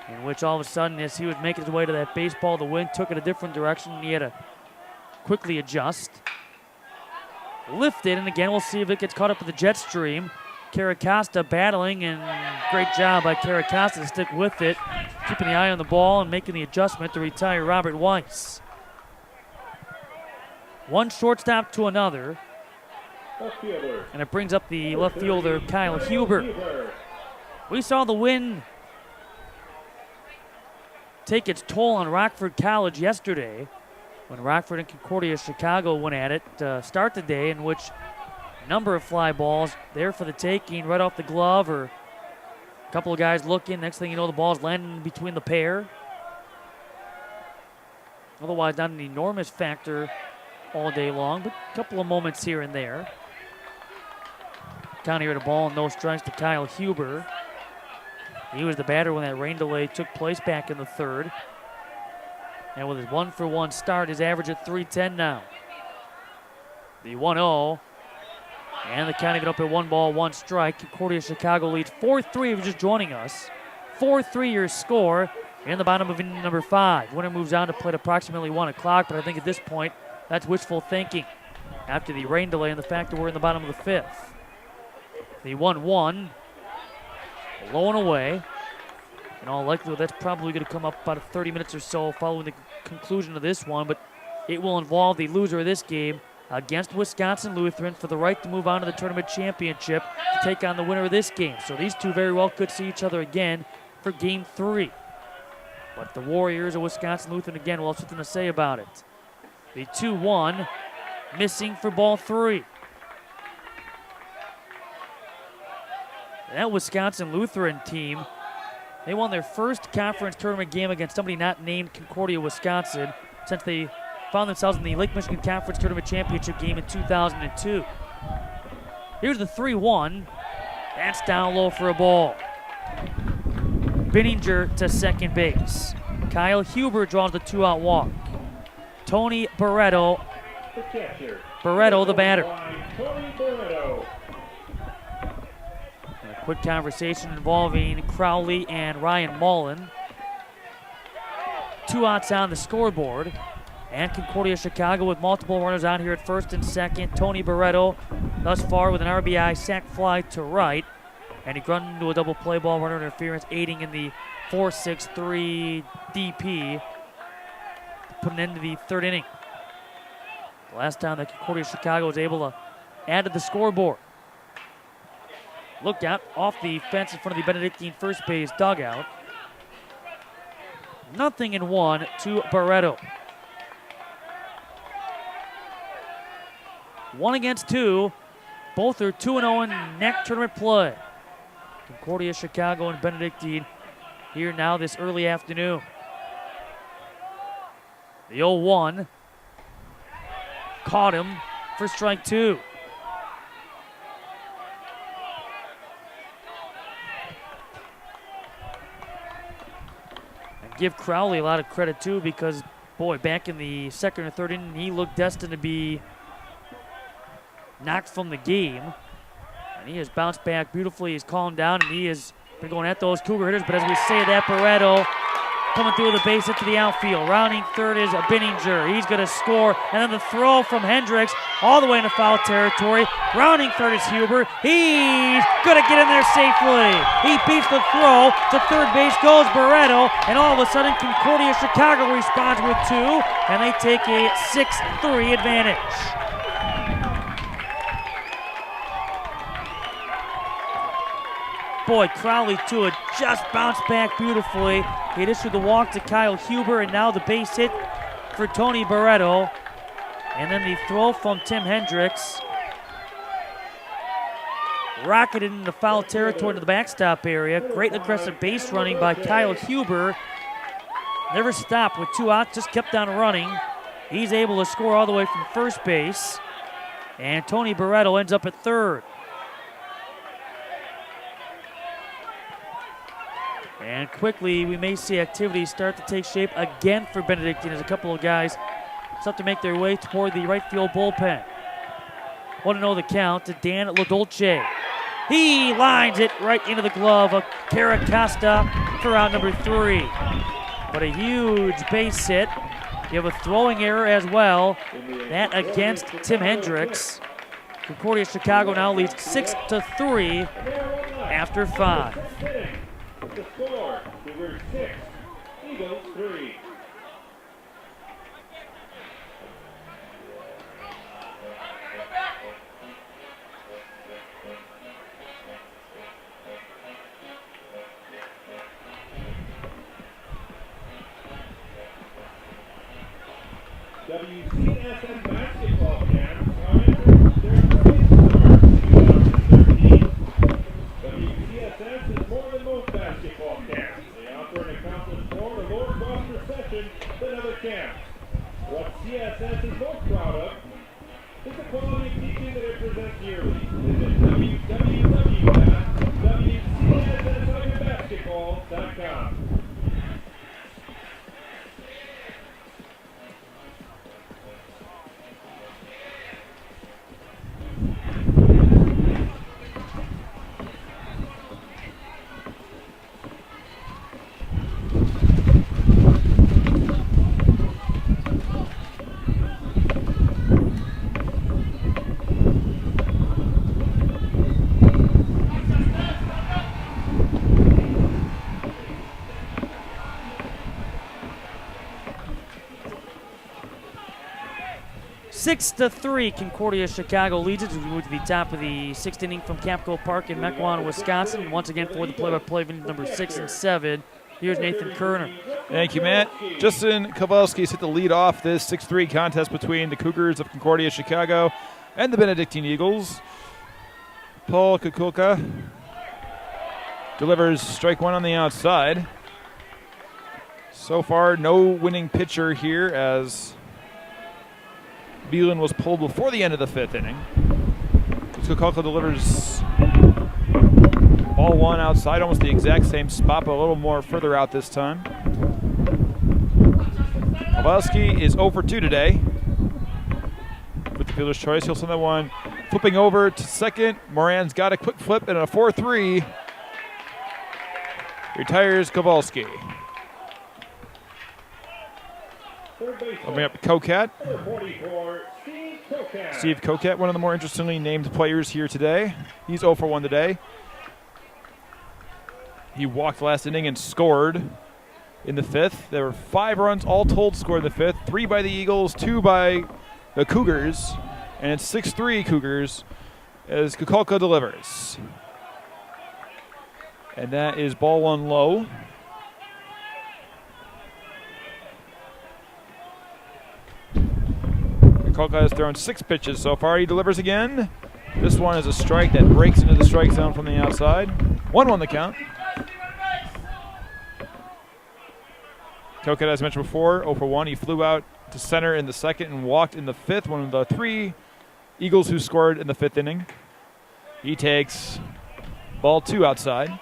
in which all of a sudden, as he was making his way to that baseball, the wind took it a different direction, and he had to quickly adjust. Lifted, and again, we'll see if it gets caught up with the jet stream. Caracasta battling, and great job by Caracasta to stick with it, keeping the eye on the ball and making the adjustment to retire Robert Weiss. One shortstop to another, and it brings up the left fielder, Kyle Huber. We saw the wind take its toll on Rockford College yesterday when Rockford and Concordia Chicago went at it to start the day, in which a number of fly balls there for the taking right off the glove or A couple of guys looking. Next thing you know, the ball's landing between the pair. Otherwise, not an enormous factor all day long, but a couple of moments here and there. Down here, the ball and no strikes to Kyle Huber. He was the batter when that rain delay took place back in the third. And with his 1-for-1 start, his average at .310 now. The 1-0. And the count even up at 1 ball, 1 strike. Concordia Chicago leads 4-3 if you're just joining us. 4-3 your score in the bottom of inning number 5. Winner moves on to play at approximately 1 o'clock, but I think at this point, that's wishful thinking after the rain delay and the fact that we're in the bottom of the 5th. The 1-1, low and away. In all likelihood, that's probably going to come up about 30 minutes or so following the conclusion of this one, but it will involve the loser of this game against Wisconsin Lutheran for the right to move on to the tournament championship to take on the winner of this game. So these two very well could see each other again for game 3. But the Warriors of Wisconsin Lutheran again will have something to say about it. The 2-1, missing for ball 3. That Wisconsin Lutheran team, they won their first conference tournament game against somebody not named Concordia, Wisconsin, since they found themselves in the Lake Michigan Conference Tournament Championship game in 2002. Here's the 3-1. That's down low for a ball. Benninger to second base. Kyle Huber draws the 2-out walk. Tony Barreto. Barreto, the batter. And a quick conversation involving Crowley and Ryan Mullen. 2 outs on the scoreboard. And Concordia Chicago with multiple runners on here at first and second. Tony Barreto thus far with an RBI sac fly to right. And he run into a double play ball, runner interference, aiding in the 4-6-3 DP. Put an end to the 3rd inning. The last time that Concordia Chicago was able to add to the scoreboard. Look out off the fence in front of the Benedictine first base dugout. 0-1 to Barreto. 1 against 2. Both are 2-0 in NAC tournament play. Concordia, Chicago, and Benedictine here now this early afternoon. The 0-1. Caught him for strike 2. And give Crowley a lot of credit too, because boy, back in the 2nd or 3rd inning, he looked destined to be knocked from the game. And he has bounced back beautifully. He's calmed down, and he has been going at those Cougar hitters. But as we say that, Barreto coming through the base into the outfield. Rounding third is Benninger. He's going to score. And then the throw from Hendricks all the way into foul territory. Rounding third is Huber. He's going to get in there safely. He beats the throw. To third base goes Barreto. And all of a sudden, Concordia Chicago responds with 2. And they take a 6-3 advantage. Boy, Crowley, too, had just bounced back beautifully. He issued the walk to Kyle Huber, and now the base hit for Tony Barreto. And then the throw from Tim Hendricks. Rocketed into foul territory to the backstop area. Great aggressive base running by Kyle Huber. Never stopped with 2 outs, just kept on running. He's able to score all the way from first base. And Tony Barreto ends up at 3rd. And quickly, we may see activity start to take shape again for Benedictine as a couple of guys start to make their way toward the right field bullpen. 1-0 the count to Dan LaDolce. He lines it right into the glove of Caracosta for out number 3. But a huge base hit. You have a throwing error as well. That against Tim Hendricks. Concordia Chicago now leads 6-3 after 5. The score, Cougars 6, Eagles 3. WCSM basketball camps are entering their first summer 2013. WCSS is more than most quality teaching that it presents yearly. Visit www.wcsbasketball.com. Six to 3, Concordia Chicago leads it as we move to the top of the 6th inning from Kapco Park in Mequon, Wisconsin. Once again for the play-by-play of innings number 6 and 7. Here's Nathan Kerner. Thank you, Matt. Justin Kowalski hit the lead off this 6-3 contest between the Cougars of Concordia Chicago and the Benedictine Eagles. Paul Kukulka delivers strike one on the outside. So far, no winning pitcher here as Beelan was pulled before the end of the 5th inning. Kukulka delivers ball one outside, almost the exact same spot, but a little more further out this time. Kowalski is 0 for 2 today. With the fielder's choice, he'll send that one flipping over to second. Moran's got a quick flip and a 4-3. Retires Kowalski. Coming up, Kocat. Steve Kocat, one of the more interestingly named players here today. He's 0 for 1 today. He walked last inning and scored in the 5th. There were 5 runs all told scored in the 5th. 3 by the Eagles, 2 by the Cougars. And it's 6-3 Cougars as Kukulka delivers. And that is ball one low. Kukulka has thrown 6 pitches so far. He delivers again. This one is a strike that breaks into the strike zone from the outside. 1-1 the count. Koket, as mentioned before, 0 for 1. He flew out to center in the 2nd and walked in the 5th. One of the 3 Eagles who scored in the 5th inning. He takes ball 2 outside.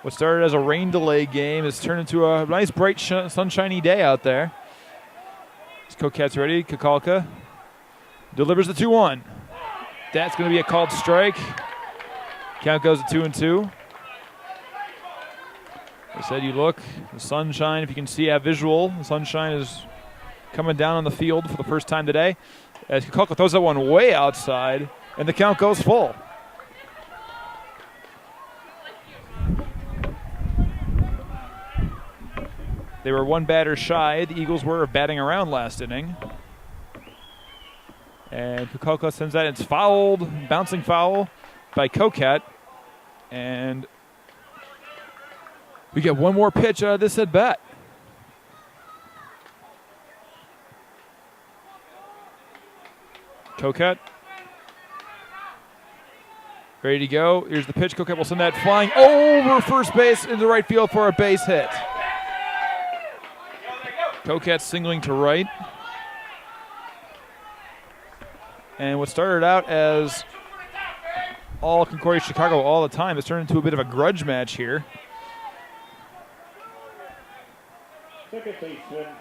What started as a rain delay game has turned into a nice, bright, sunshiny day out there. Koket's ready. Kukulka delivers the 2-1. That's going to be a called strike. Count goes to 2-2. I said you look, the sunshine, if you can see a visual, the sunshine is coming down on the field for the first time today. As Kukulka throws that one way outside, and the count goes full. They were 1 batter shy. The Eagles were of batting around last inning. And Kukulka sends that. It's fouled, bouncing foul by Koket. And we get one more pitch out of this at bat. Koket. Ready to go. Here's the pitch. Koket will send that flying over first base into right field for a base hit. Koket singling to right. And what started out as all Concordia Chicago all the time has turned into a bit of a grudge match here.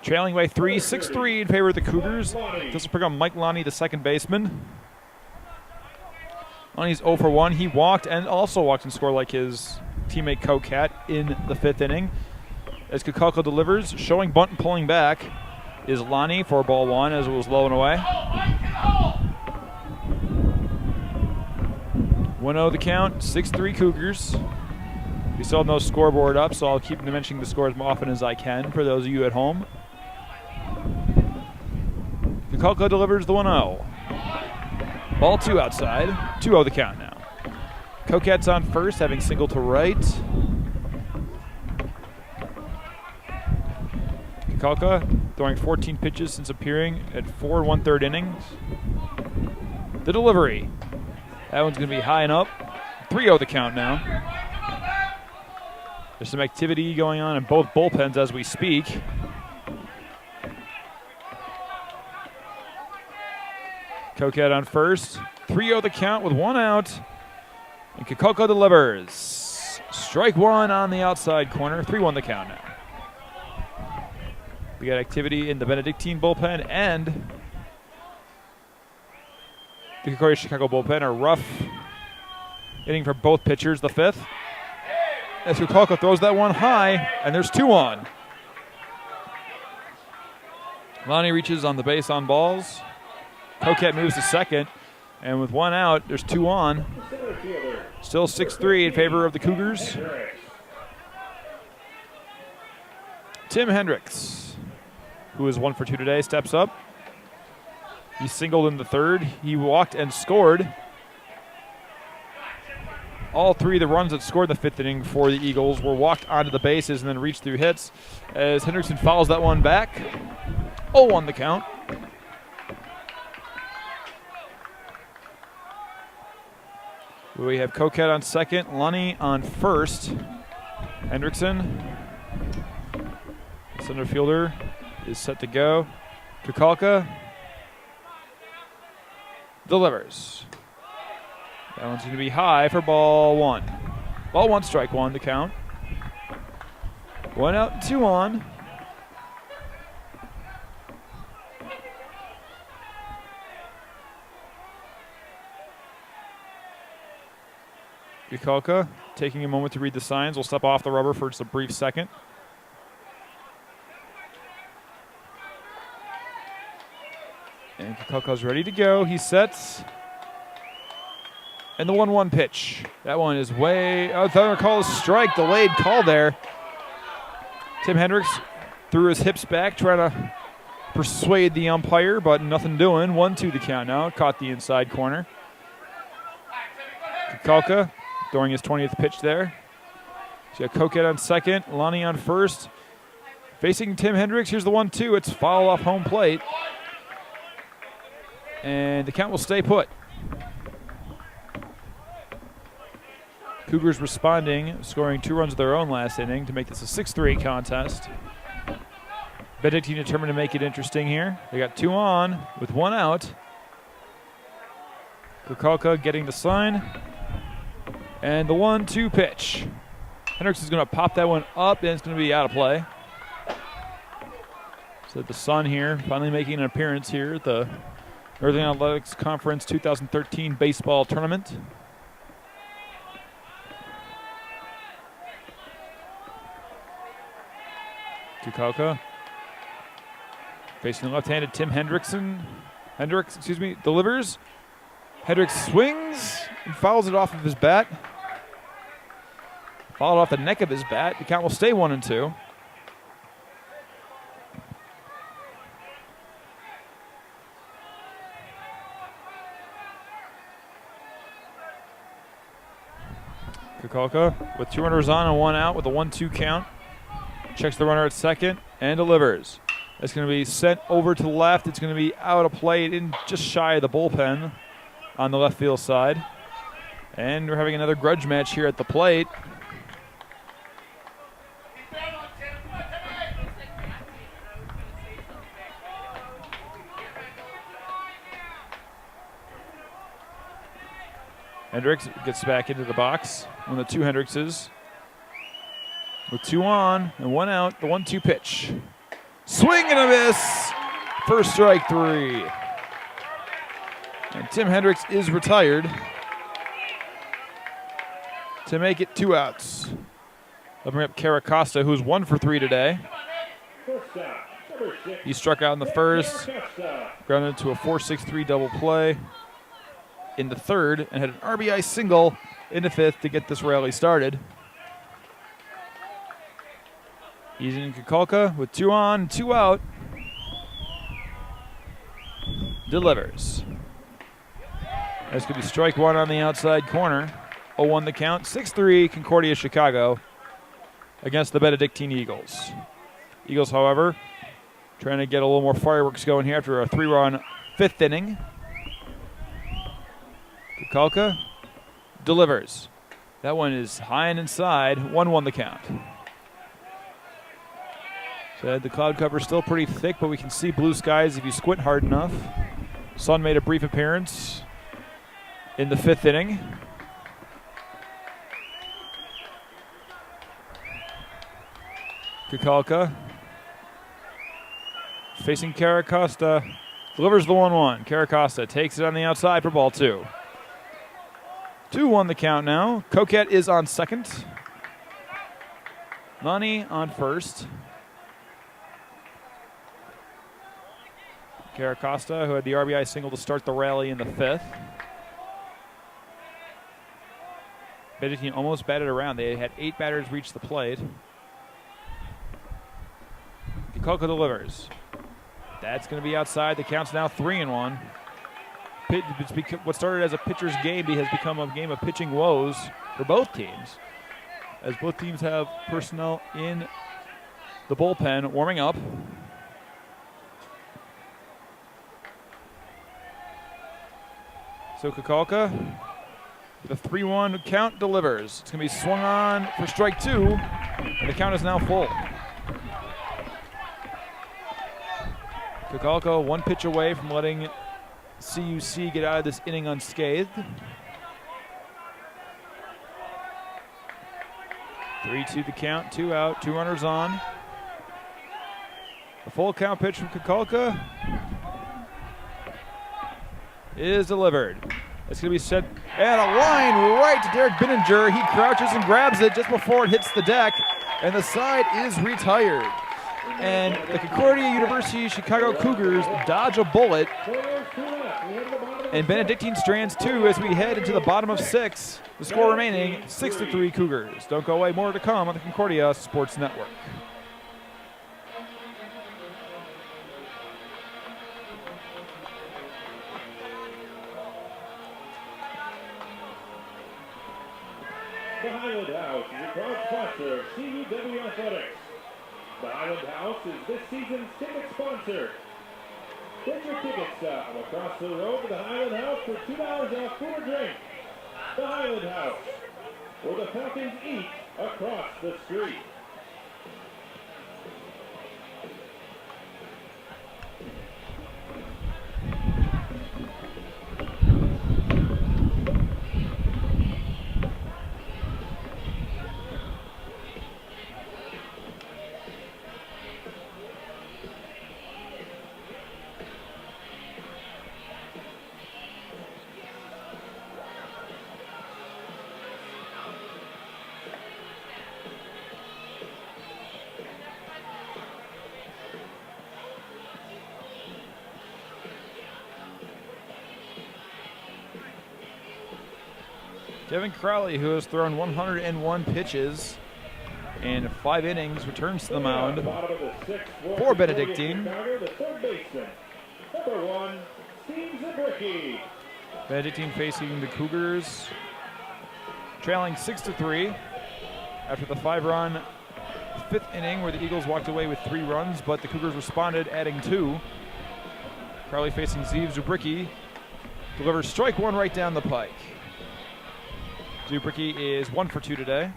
Trailing by 3, 6-3 in favor of the Cougars. This will bring on Mike Lonnie, the second baseman. Lonnie's 0 for 1. He walked and also walked and scored like his teammate Koket in the 5th inning. As Kukulka delivers, showing bunt and pulling back is Lonnie for ball 1 as it was low and away. 1-0 the count, 6-3 Cougars. We still have no scoreboard up, so I'll keep mentioning the scores as often as I can for those of you at home. Kukulka delivers the 1-0. Ball 2 outside, 2-0 the count now. Koket's on first, having single to right. Kukulka throwing 14 pitches since appearing at 4 1/3 innings. The delivery. That one's going to be high and up. 3-0 the count now. There's some activity going on in both bullpens as we speak. Coquette on first. 3-0 the count with 1 out. And Kapco delivers. Strike 1 on the outside corner. 3-1 the count now. We got activity in the Benedictine bullpen and the Concordia Chicago bullpen. A rough inning for both pitchers, the 5th. As Kapco throws that one high, and there's 2 on. Lonnie reaches on the base on balls. Coquette moves to second, and with 1 out, there's 2 on. Still 6-3 in favor of the Cougars. Tim Hendricks, who is 1 for 2 today, steps up. He singled in the 3rd. He walked and scored. All 3 of the runs that scored the 5th inning for the Eagles were walked onto the bases and then reached through hits as Hendrickson fouls that one back. 0-1 the count. We have Coquette on second, Lunny on first. Hendrickson, center fielder, is set to go. Kapco delivers. That one's going to be high for ball 1. Ball 1, strike 1 to count. 1 out, 2 on. Kapco taking a moment to read the signs. We'll step off the rubber for just a brief second. And Kapco's ready to go. He sets. And the 1-1 pitch. That one is way. Oh, Thunder calls strike. Delayed call there. Tim Hendricks threw his hips back, trying to persuade the umpire, but nothing doing. 1-2 the count now. Caught the inside corner. Kapco throwing his 20th pitch there. He's got Coquette on second, Lonnie on first. Facing Tim Hendricks. Here's the 1-2. It's foul off home plate. And the count will stay put. Cougars responding, scoring 2 runs of their own last inning to make this a 6-3 contest. Benedictine determined to make it interesting here. They got 2 on with 1 out. Kapco getting the sign. And the 1-2 pitch. Hendricks is going to pop that one up, and it's going to be out of play. So the Sun here finally making an appearance here at the Northern Athletics Conference 2013 baseball tournament. Kapco facing the left-handed Tim Hendricks, delivers. Hendricks swings and fouls it off of his bat. Fouled off the neck of his bat. The count will stay 1-2. Kapco with 2 runners on and 1 out with a 1-2 count. Checks the runner at second and delivers. It's going to be sent over to the left. It's going to be out of play in just shy of the bullpen on the left field side. And we're having another grudge match here at the plate. Hendricks gets back into the box. One of the 2 Hendrickses. With 2 on and 1 out, the 1-2 pitch. Swing and a miss. First strike 3. And Tim Hendricks is retired to make it 2 outs. They'll bring up Costa, who's 1 for 3 today. He struck out in the first, grounded into a 4-6-3 double play in the 3rd, and had an RBI single in the 5th to get this rally started. He's in Kapco with 2 on, 2 out. Delivers. That's going to be strike 1 on the outside corner. 0-1 the count. 6-3 Concordia Chicago against the Benedictine Eagles. Eagles, however, trying to get a little more fireworks going here after a 3-run 5th inning. Kapco delivers. That one is high and inside. 1-1 the count. So the cloud cover is still pretty thick, but we can see blue skies if you squint hard enough. Sun made a brief appearance in the 5th inning. Kukalka facing Caracosta. Delivers the 1-1. Caracosta takes it on the outside for ball 2. 2-1 the count now. Coquette is on second. Money on first. Caracosta, who had the RBI single to start the rally in the 5th. Benedictine almost batted around. They had 8 batters reach the plate. Kapco delivers. That's going to be outside. The count's now 3-1. What started as a pitcher's game has become a game of pitching woes for both teams, as both teams have personnel in the bullpen warming up. So Kukalka, the 3-1 count delivers. It's going to be swung on for strike 2, and the count is now full. Kukalka 1 pitch away from letting CUC get out of this inning unscathed. 3-2 the count, 2 out, 2 runners on. The full count pitch from Kukalka is delivered. It's going to be set at a line right to Derek Binninger. He crouches and grabs it just before it hits the deck, and the side is retired. And the Concordia University Chicago Cougars dodge a bullet, and Benedictine strands 2 as we head into the bottom of 6. The score remaining 6-3 Cougars. Don't go away, more to come on the Concordia Sports Network. The Highland House is a proud sponsor of CUW Athletics. The Highland House is this season's ticket sponsor. Get your tickets across the road to the Highland House for $2 off food or drink. The Highland House, where the Falcons eat across the street. Kevin Crowley, who has thrown 101 pitches in 5 innings, returns to the mound for Benedictine. Benedictine facing the Cougars, trailing 6-3 after the 5-run 5th inning where the Eagles walked away with 3 runs, but the Cougars responded, adding 2. Crowley facing Zeev Zubricki, delivers strike 1 right down the pike. Zubricki is 1 for 2 today.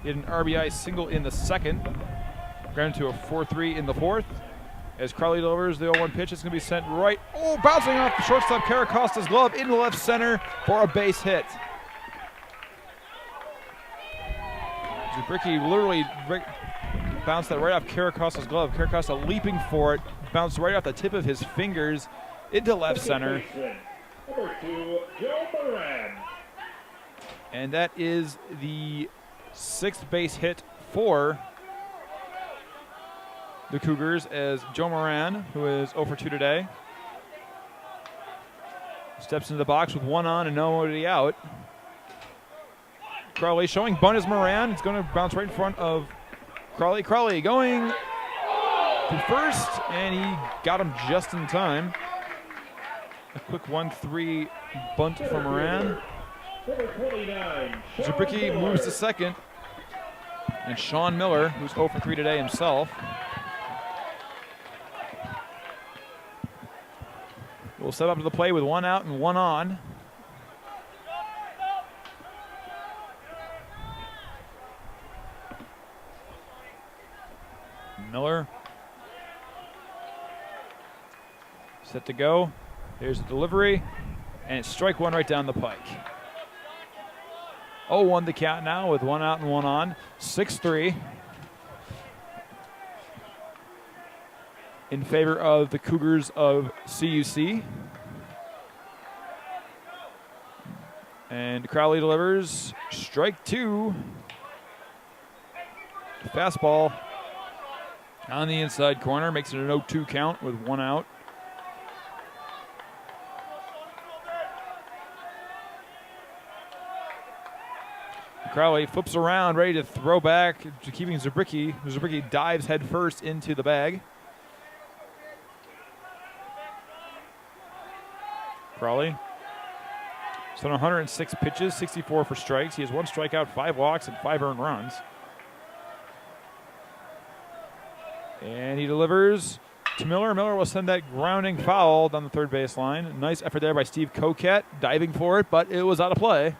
He had an RBI single in the 2nd, grounded to a 4-3 in the 4th. As Crowley delivers the 0-1 pitch, it's going to be sent right, bouncing off the shortstop Caracosta's glove into left center for a base hit. Zubricki literally bounced that right off Caracosta's glove. Caracosta leaping for it, bounced right off the tip of his fingers into left center. Number 2, Joe Moran. And that is the 6th base hit for the Cougars, as Joe Moran, who is 0 for 2 today, steps into the box with 1 on and nobody out. Crowley showing bunt is Moran. It's going to bounce right in front of Crowley. Crowley going to first, and he got him just in time. A quick 1-3 bunt from Moran. Zubricki moves to second. And Sean Miller, who's 0 for 3 today himself, will step up to the plate with 1 out and 1 on. Miller Set to go. Here's the delivery. And it's strike one right down the pike. 0-1 the count now with 1 out and 1 on. 6-3 in favor of the Cougars of CUC. And Crowley delivers. Strike two. Fastball on the inside corner. Makes it an 0-2 count with 1 out. Crowley flips around, ready to throw back, keeping Zubricki. Zubricki dives head first into the bag. Crowley. He's on 106 pitches, 64 for strikes. He has 1 strikeout, 5 walks, and 5 earned runs. And he delivers to Miller. Miller will send that grounding foul down the third baseline. Nice effort there by Steve Coquette, diving for it, but it was out of play.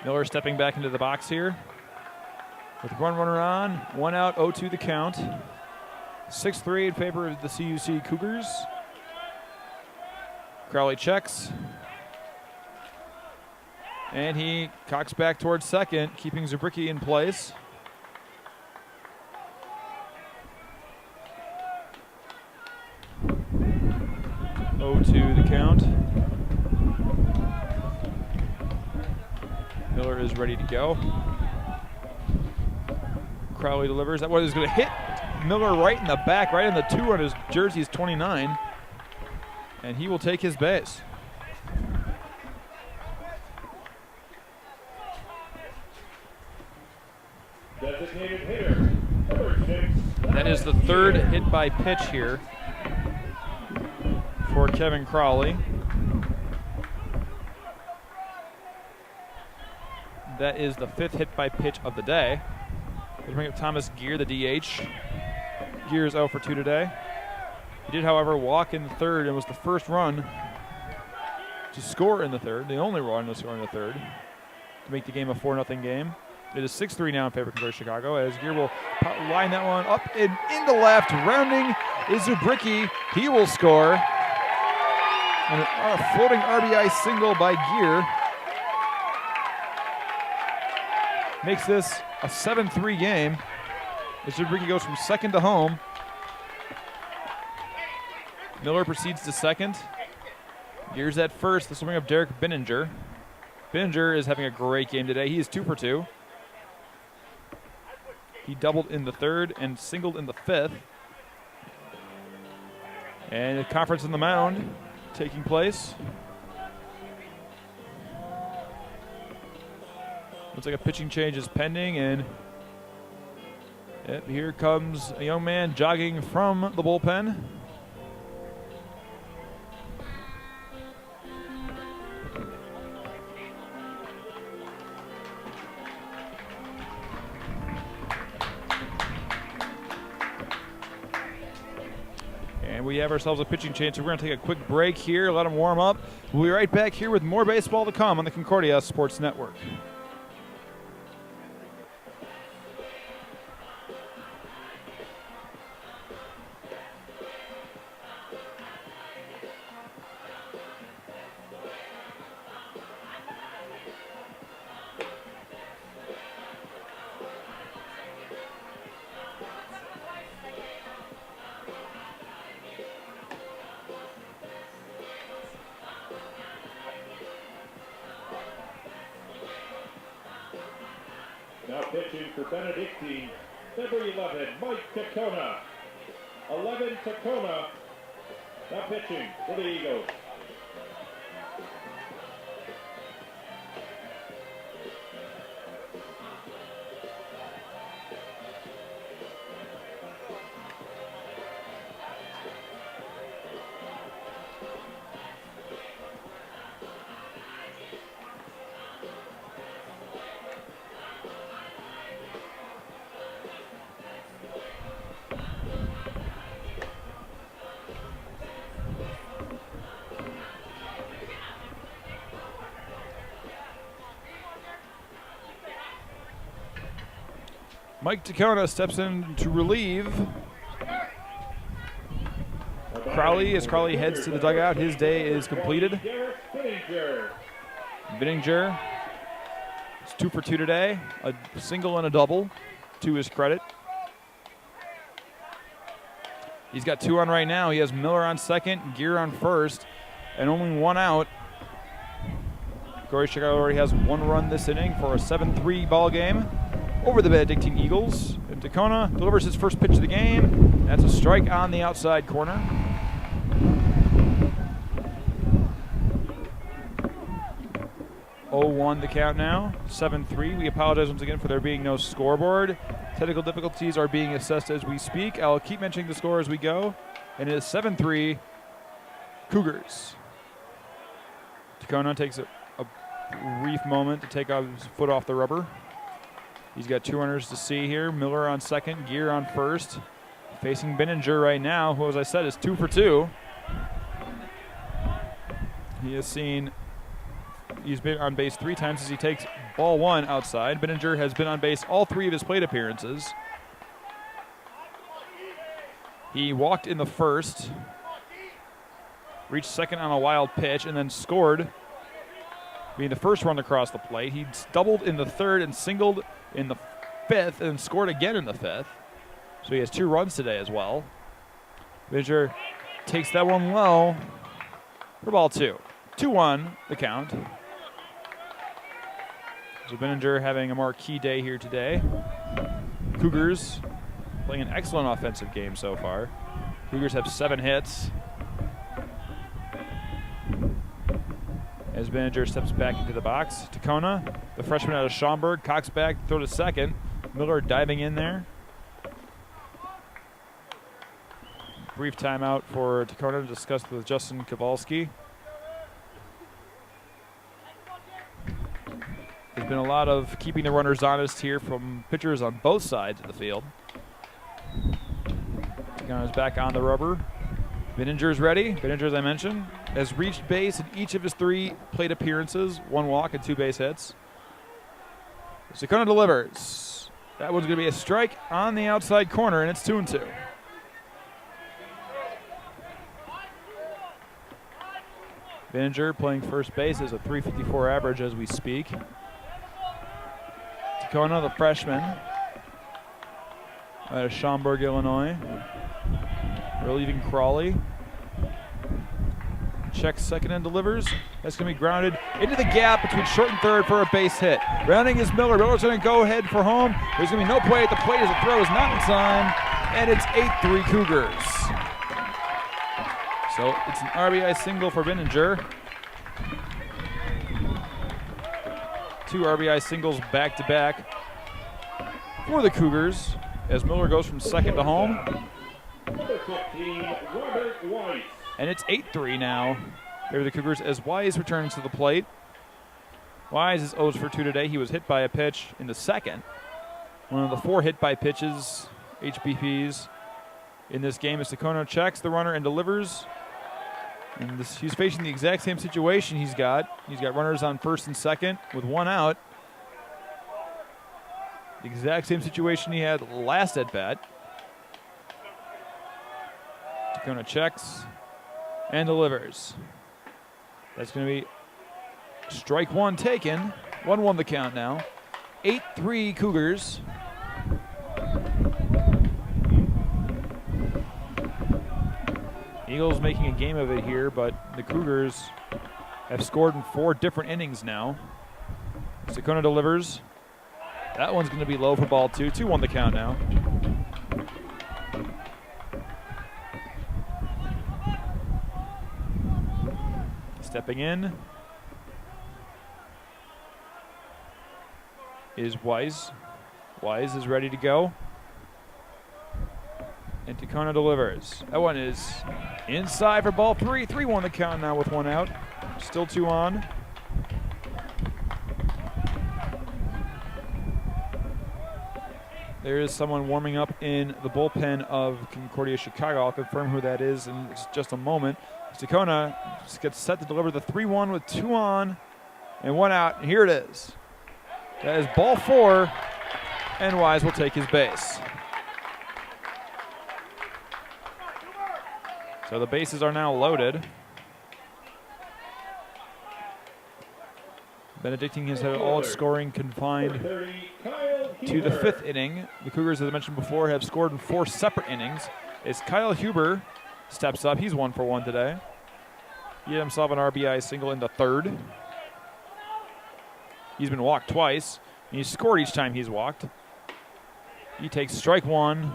Miller stepping back into the box here. With one runner on, 1 out, 0-2 the count. 6-3 in favor of the CUC Cougars. Crowley checks. And he cocks back towards second, keeping Zubricki in place. The count. Miller is ready to go. Crowley delivers. That one is going to hit Miller right in the back, right in the 2 on his jersey is 29. And he will take his base. Designated hitter, number 6. That is the 3rd hit by pitch here for Kevin Crowley. That is the 5th hit by pitch of the day. We'll bring up Thomas Gear, the DH. Gear is 0 for 2 today. He did, however, walk in the 3rd and was the first run to score in the 3rd, the only run to score in the 3rd, to make the game a 4-0 game. It is 6-3 now in favor of Concordia Chicago, as Gear will line that one up and into left. Rounding is Zubricki. He will score. And a floating RBI single by Gear makes this a 7-3 game as Zubricki goes from second to home. Miller proceeds to second. Gears at first. This will bring up Derek Benninger. Benninger is having a great game today. He is 2 for 2. He doubled in the 3rd and singled in the 5th. And a conference on the mound taking place. Looks like a pitching change is pending, and here comes a young man jogging from the bullpen. And we have ourselves a pitching change, so we're going to take a quick break here, let them warm up. We'll be right back here with more baseball to come on the Concordia Sports Network. Now pitching for Benedictine, number 11, Mike Tacona. 11, Tacona. Now pitching for the Eagles. Mike Tacona steps in to relieve Crowley as Crowley heads to the dugout. His day is completed. Vininger is 2 for 2 today, a single and a double to his credit. He's got 2 on right now. He has Miller on second, Gear on first, and only 1 out. Concordia Chicago already has 1 run this inning for a 7-3 ball game over the Benedictine Eagles. And Tacona delivers his first pitch of the game. That's a strike on the outside corner. (0-1) the count now, 7-3. We apologize once again for there being no scoreboard. Technical difficulties are being assessed as we speak. I'll keep mentioning the score as we go. And it is 7-3 Cougars. Tacona takes a brief moment to take his foot off the rubber. He's got 2 runners to see here. Miller on second, Gear on first. Facing Benninger right now, who, as I said, is 2 for 2. He's been on base 3 times as he takes ball 1 outside. Benninger has been on base all 3 of his plate appearances. He walked in the first, reached second on a wild pitch, and then scored, being the first run across the plate. He doubled in the third and singled in the 5th and scored again in the 5th. So he has 2 runs today as well. Benninger takes that one low for ball 2. 2-1 the count. So Benninger having a marquee day here today. Cougars playing an excellent offensive game so far. Cougars have 7 hits. As Benninger steps back into the box. Tacona, the freshman out of Schaumburg, cocks back, throw to second. Miller diving in there. Brief timeout for Tacona to discuss with Justin Kowalski. There's been a lot of keeping the runners honest here from pitchers on both sides of the field. Tacona's back on the rubber. Benninger's ready. Benninger, as I mentioned, has reached base in each of his 3 plate appearances, 1 walk and 2 base hits. Tacona delivers. That one's going to be a strike on the outside corner, and it's 2-2. Benninger playing first base is a .354 average as we speak. Tacona, the freshman out of Schaumburg, Illinois, relieving Crawley. Checks second and delivers. That's going to be grounded into the gap between short and third for a base hit. Rounding is Miller. Miller's going to go ahead for home. There's going to be no play at the plate as the throw is not in time, and it's 8-3 Cougars. So it's an RBI single for Benninger. 2 RBI singles back-to-back for the Cougars as Miller goes from second to home. And it's 8-3 now for the Cougars as Wise returns to the plate. Wise is 0 for 2 today. He was hit by a pitch in the second. One of the 4 hit-by pitches, HBPs, in this game as Tacona checks the runner and delivers. And he's facing the exact same situation he's got. He's got runners on first and second with 1 out. The exact same situation he had last at bat. Tacona checks and delivers. That's going to be strike 1 taken. 1-1 the count now. 8-3 Cougars. Eagles making a game of it here, but the Cougars have scored in 4 different innings now. Tacona delivers. That one's going to be low for ball 2. 2-1 the count now. Stepping in is Wise. Wise is ready to go. And Tacona delivers. That one is inside for ball 3. 3-1 the count now with 1 out. Still 2 on. There is someone warming up in the bullpen of Concordia Chicago. I'll confirm who that is in just a moment. Tacona gets set to deliver the 3-1 with 2 on and 1 out. And here it is. That is ball 4 and Wise will take his base. So the bases are now loaded. Benedictine has had all its scoring confined to the 5th inning. The Cougars, as I mentioned before, have scored in 4 separate innings. As Kyle Huber steps up, he's 1 for 1 today. He had himself an RBI single in the 3rd. He's been walked twice, and he's scored each time he's walked. He takes strike 1.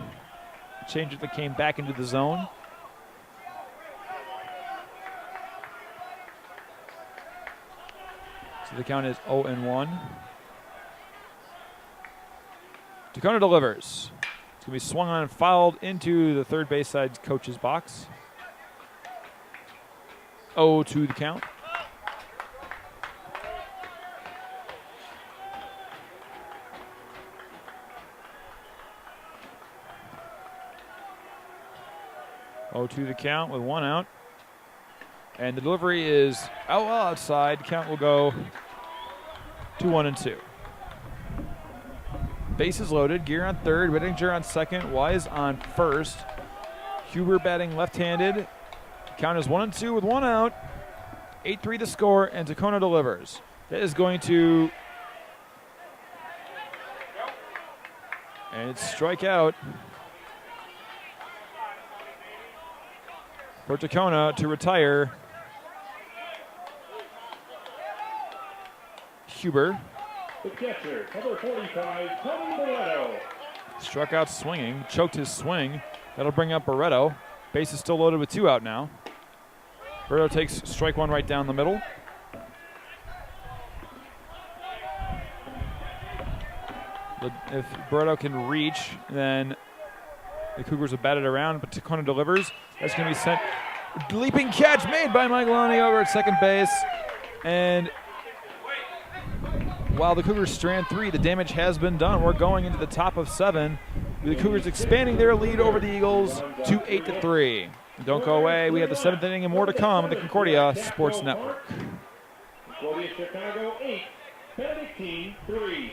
Change that came back into the zone. So the count is 0-1. Tacona delivers. It's going to be swung on and fouled into the third base side coach's box. 0-2 the count. To the count with 1 out. And the delivery is outside. Count will go to 1-2. Bases loaded. Gear on third. Whittinger on second. Wise on first. Huber batting left-handed. Count is 1-2 with 1 out. 8-3 the score, and Tacona delivers. That is going to... And it's strike out for Tacona to retire Huber. The catcher, number 45, Tony Barreto. Struck out swinging, choked his swing. That'll bring up Barreto. Base is still loaded with 2 out now. Barreto takes strike 1 right down the middle. If Barreto can reach, then the Cougars will bat it around, but Tacona delivers. That's going to be sent. Leaping catch made by Mike Loney over at second base. And while the Cougars strand 3, the damage has been done. We're going into the top of 7. The Cougars expanding their lead over the Eagles to 8-3. Don't go away. We have the 7th inning and more to come on the Concordia Sports Network. Concordia Chicago 8, Benedictine 3.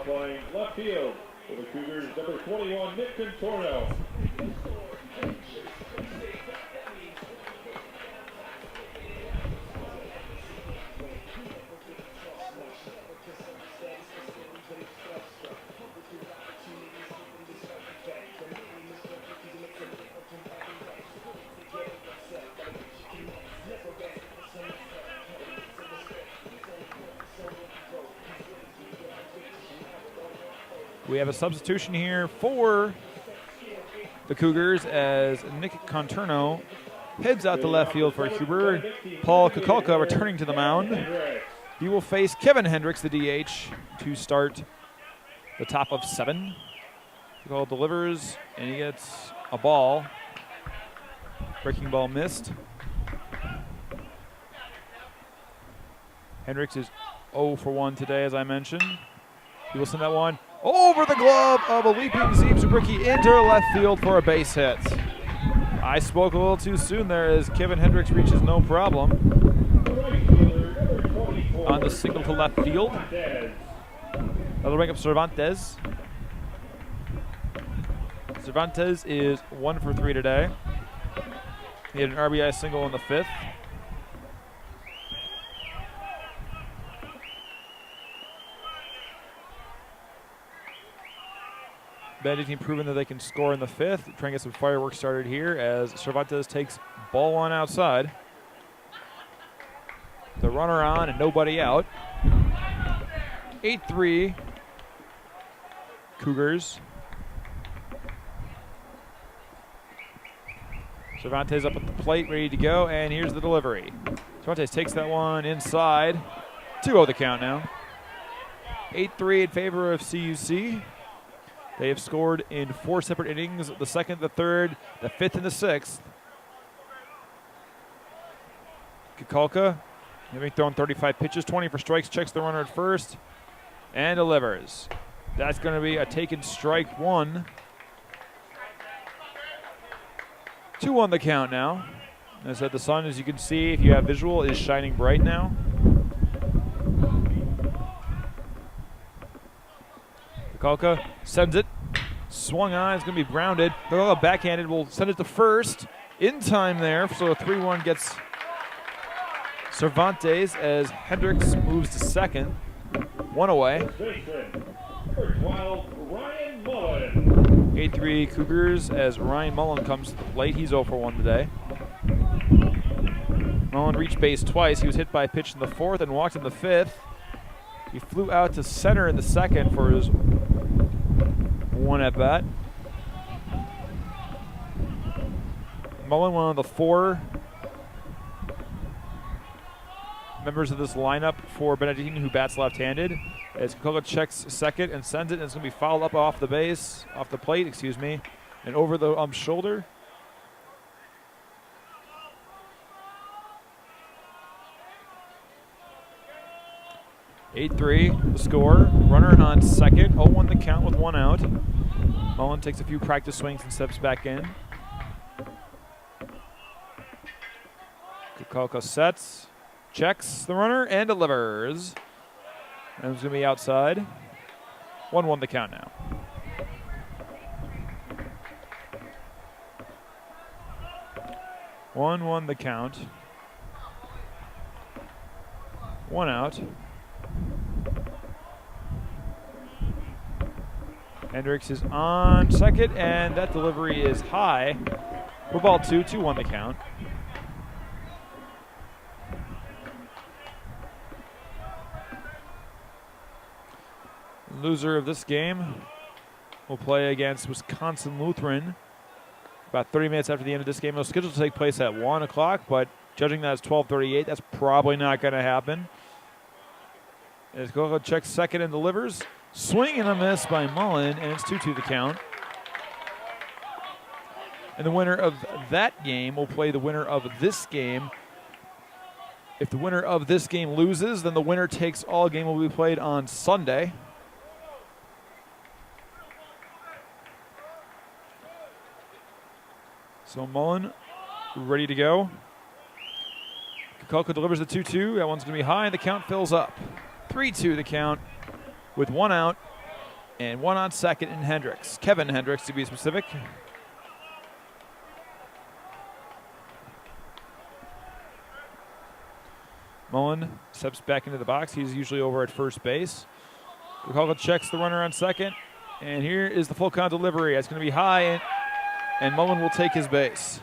Playing left field for the Cougars, number 21, Mequon. We have a substitution here for the Cougars as Nick Conterno heads out to left field for Huber. Paul Kukulka returning to the mound. He will face Kevin Hendricks, the DH, to start the top of 7. Kukulka delivers, and he gets a ball. Breaking ball missed. Hendricks is 0 for 1 today, as I mentioned. He will send that one over the glove of a leaping Zeeb Zubricki into left field for a base hit. I spoke a little too soon there as Kevin Hendricks reaches no problem on the single to left field. That'll bring up Cervantes. Cervantes is 1 for 3 today. He had an RBI single in the 5th. Benedictine proven that they can score in the 5th. Trying to get some fireworks started here as Cervantes takes ball 1 outside. the runner on and nobody out. 8-3 Cougars. Cervantes up at the plate, ready to go, and here's the delivery. Cervantes takes that one inside. 2-0 the count now. 8-3 in favor of CUC. They have scored in 4 separate innings, the second, the third, the fifth, and the sixth. Kapco, having thrown 35 pitches, 20 for strikes, checks the runner at first, and delivers. That's going to be a taken strike one. 2-1 the count now. As I said, the sun, as you can see, if you have visual, is shining bright now. Kapco sends it. Swung on. It's going to be grounded. Backhanded will send it to first. In time there. So a 3-1 gets Cervantes as Hendricks moves to second. 1 away. 8-3 Cougars as Ryan Mullen comes to the plate. He's 0 for 1 today. Mullen reached base twice. He was hit by a pitch in the fourth and walked in the fifth. He flew out to center in the second for his one at bat. Mullen, one of the 4 members of this lineup for Benedictine who bats left-handed. As Kapco checks second and sends it, and it's going to be fouled up off the plate, and over the shoulder. (8-3) the score. Runner on second. 0-1 the count with 1 out. Mullen takes a few practice swings and steps back in. Kapco sets, checks the runner, and delivers. And it's going to be outside. 1-1 the count now. One the count. 1 out. Hendricks is on second, and that delivery is high. For ball 2, 2-1 the count. Loser of this game will play against Wisconsin Lutheran about 30 minutes after the end of this game. It was scheduled to take place at 1 o'clock, but judging that as 12:38, that's probably not going to happen. As Kapco checks second and delivers. Swing and a miss by Mullen, and it's 2-2 the count. And the winner of that game will play the winner of this game. If the winner of this game loses, then the winner takes all game will be played on Sunday. So Mullen ready to go. Kapco delivers the 2-2. That one's going to be high, and the count fills up. 3-2 the count with 1 out and 1 on second in Hendricks. Kevin Hendricks, to be specific. Mullen steps back into the box. He's usually over at first base. Kapco checks the runner on second, and here is the full count delivery. It's going to be high, and Mullen will take his base.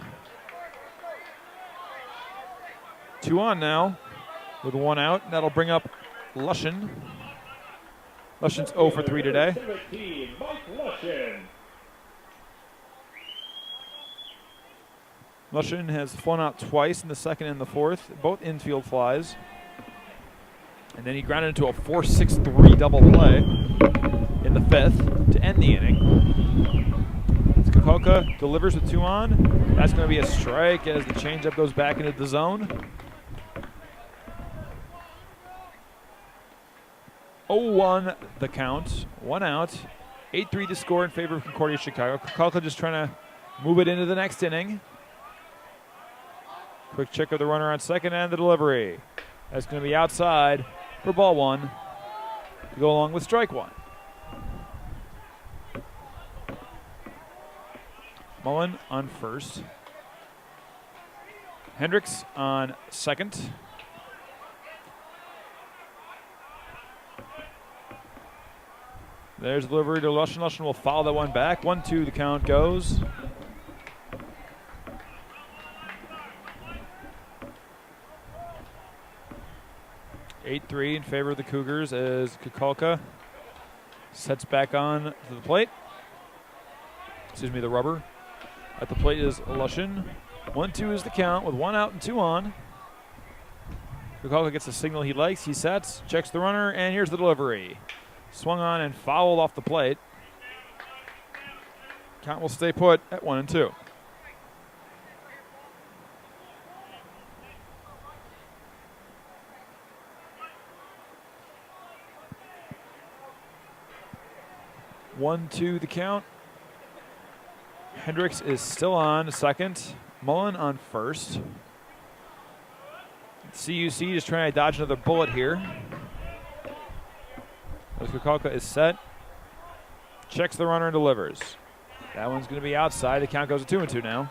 2 on now with 1 out. That'll bring up Lushin. Lushin's 0 for 3 today. 17, Mike Lushin. Lushin has flown out twice in the second and the fourth, both infield flies. And then he grounded into a 4-6-3 double play in the fifth to end the inning. Kapco delivers with 2 on. That's going to be a strike as the changeup goes back into the zone. 0-1 the count, 1 out. 8-3 to score in favor of Concordia Chicago. Kapco just trying to move it into the next inning. Quick check of the runner on second and the delivery. That's going to be outside for ball 1 to go along with strike 1. Mullen on first. Hendricks on second. There's the delivery to Lushin. Lushin will foul that one back. 1-2 the count goes. 8-3 in favor of the Cougars as Kukulka sets back on to the plate. Excuse me, the rubber. At the plate is Lushin. 1-2 is the count with 1 out and 2 on. Kukulka gets the signal he likes. He sets, checks the runner, and here's the delivery. Swung on and fouled off the plate. Count will stay put at 1-2. One, two, the count. Hendricks is still on second. Mullen on first. CUC just trying to dodge another bullet here. As Kukulka is set. Checks the runner and delivers. That one's going to be outside. The count goes to 2-2 now.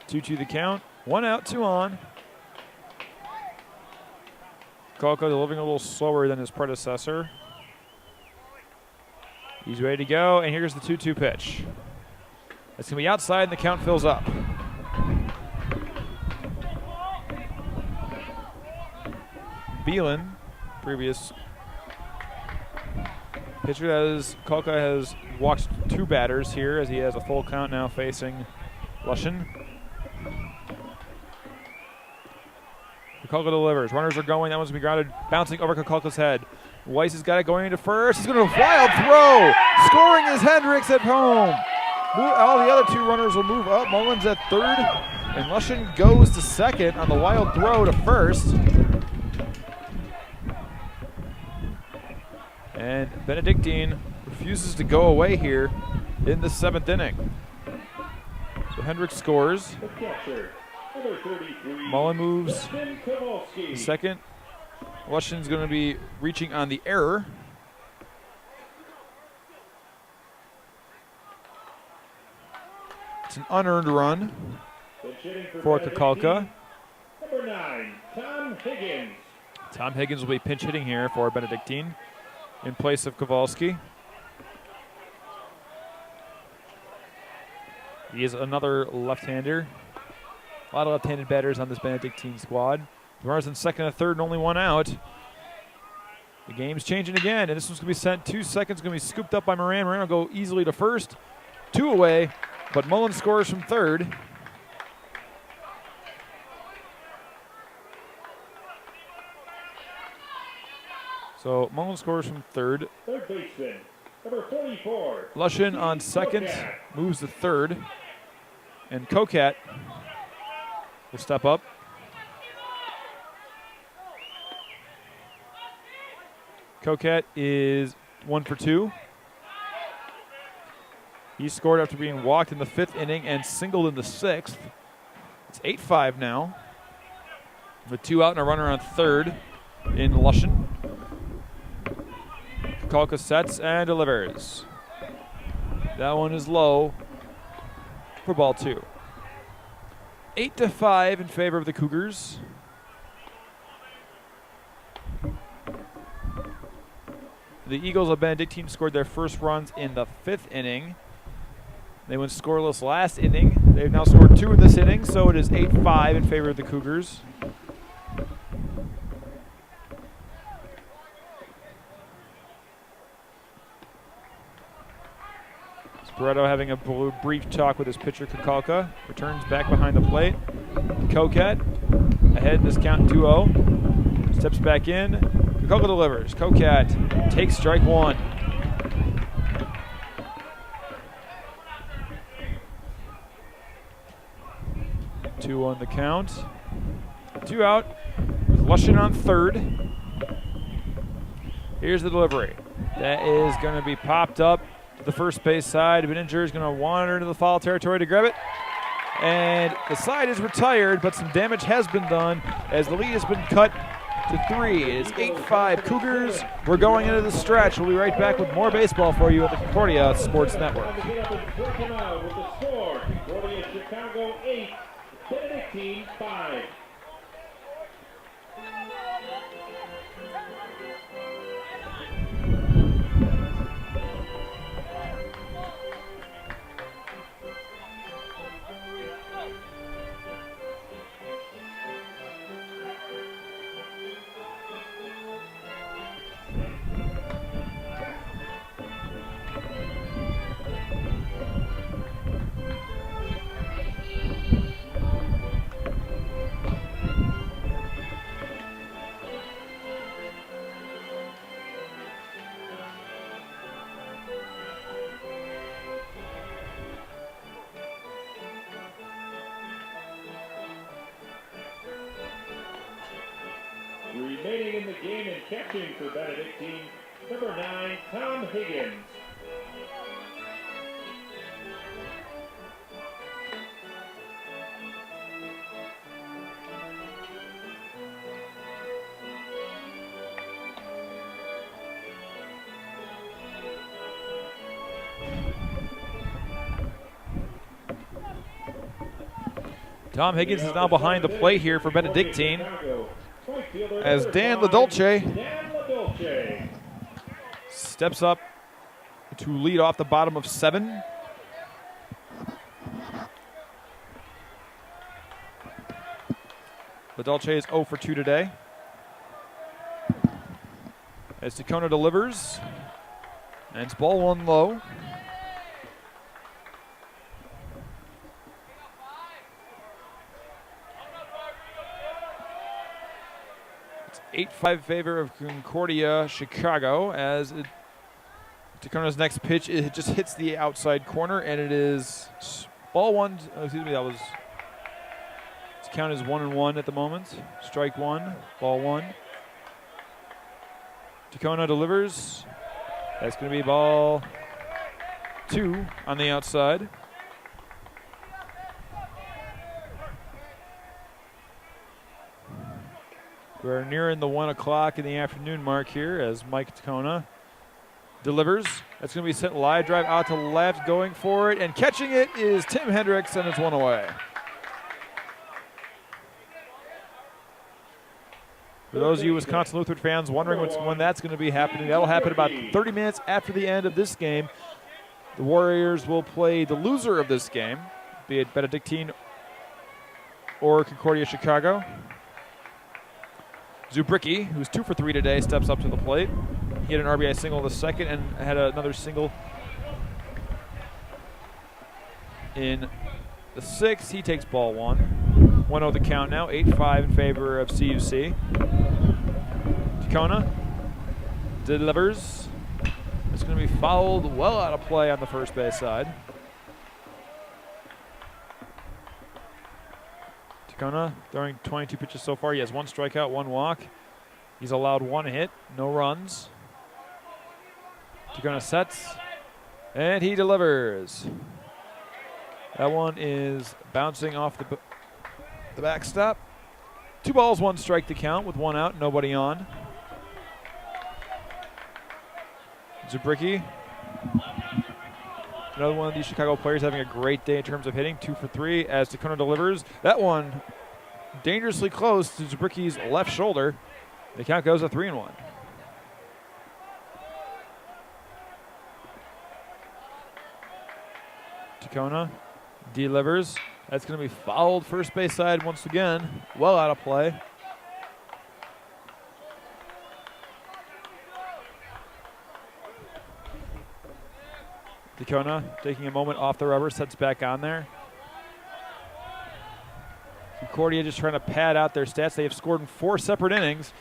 Two the count. 1 out, 2 on. Kukulka delivering a little slower than his predecessor. He's ready to go, and here's the 2-2 pitch. It's going to be outside, and the count fills up. Beelan, previous pitcher, Kukulka has walked 2 batters here as he has a full count now facing Lushin. Kukulka delivers. Runners are going. That one's going to be grounded, bouncing over Kukulka's head. Weiss has got it going into first. He's going to wild throw. Scoring is Hendricks at home. All the other 2 runners will move up. Mullins at third, and Lushin goes to second on the wild throw to first. And Benedictine refuses to go away here in the 7th inning. So Hendricks scores. Mullen moves second. Lushin's going to be reaching on the error. It's an unearned run for Kukulka. Number 9, Tom Higgins. Tom Higgins will be pinch hitting here for Benedictine in place of Kowalski. He is another left-hander. A lot of left-handed batters on this Benedictine squad. The runners in second and third and only 1 out. The game's changing again, and this one's going to be sent 2 seconds. Going to be scooped up by Moran. Moran will go easily to first. 2 away, but Mullen scores from third. So Mullen scores from third. Third baseman, number 44. Lushin on second, moves to third. And Kokat will step up. Kokat is 1 for 2. He scored after being walked in the 5th inning and singled in the 6th. It's 8-5 now. With 2 out and a runner on third in Lushin. Kukulka sets and delivers. That one is low for ball 2. 8-5 in favor of the Cougars. The Eagles of Benedictine scored their first runs in the 5th inning. They went scoreless last inning. They've now scored 2 in this inning, so it is 8-5 in favor of the Cougars. Barreto having a brief talk with his pitcher, Kukulka. Returns back behind the plate. Kokat ahead in this count 2-0. Steps back in. Kukulka delivers. Kokat takes strike 1. Two on the count. 2 out with Lushin on third. Here's the delivery. That is going to be popped up to the first base side. Benninger is going to wander into the foul territory to grab it. And the side is retired, but some damage has been done as the lead has been cut to 3. It is 8-5 Cougars. We're going into the stretch. We'll be right back with more baseball for you at the Concordia Sports Network. With the score, Concordia Chicago 8, Benedictine 5. Remaining in the game and catching for Benedictine, number 9, Tom Higgins. Tom Higgins is now behind the plate here for Benedictine as Dan LaDolce steps up to lead off the bottom of 7. LaDolce is 0 for 2 today. As Tacona delivers, and it's ball 1 low. It's 8-5 favor of Concordia, Chicago, as Tacona's next pitch, it just hits the outside corner, and it is ball 1. Excuse me, that was. It's counted as 1-1 at the moment. Strike 1, ball 1. Tacona delivers. That's going to be ball 2 on the outside. We're nearing the 1 o'clock in the afternoon mark here as Mike Tacona delivers. That's going to be sent line drive out to left, going for it, and catching it is Tim Hendricks, and it's 1 away. For those of you Wisconsin Lutheran fans wondering when that's going to be happening, that'll happen about 30 minutes after the end of this game. The Warriors will play the loser of this game, be it Benedictine or Concordia Chicago. Zubricki, who's 2 for 3 today, steps up to the plate. He had an RBI single in the second and had another single in the 6th. He takes ball 1. 1-0 the count now, 8-5 in favor of CUC. Tacona delivers. It's going to be fouled well out of play on the first base side. Tacona throwing 22 pitches so far. He has 1 strikeout, 1 walk. He's allowed 1 hit, no runs. Tacona sets, and he delivers. That one is bouncing off the backstop. 2 balls, 1 strike to count with 1 out, nobody on. Zubricki, another one of these Chicago players having a great day in terms of hitting, 2 for 3 as Tacona delivers. That one dangerously close to Zubricki's left shoulder. The count goes to 3-1. Tacona delivers. That's going to be fouled first base side once again. Well out of play. Tacona taking a moment off the rubber, sets back on there. Concordia just trying to pad out their stats. They have scored in 4 separate innings,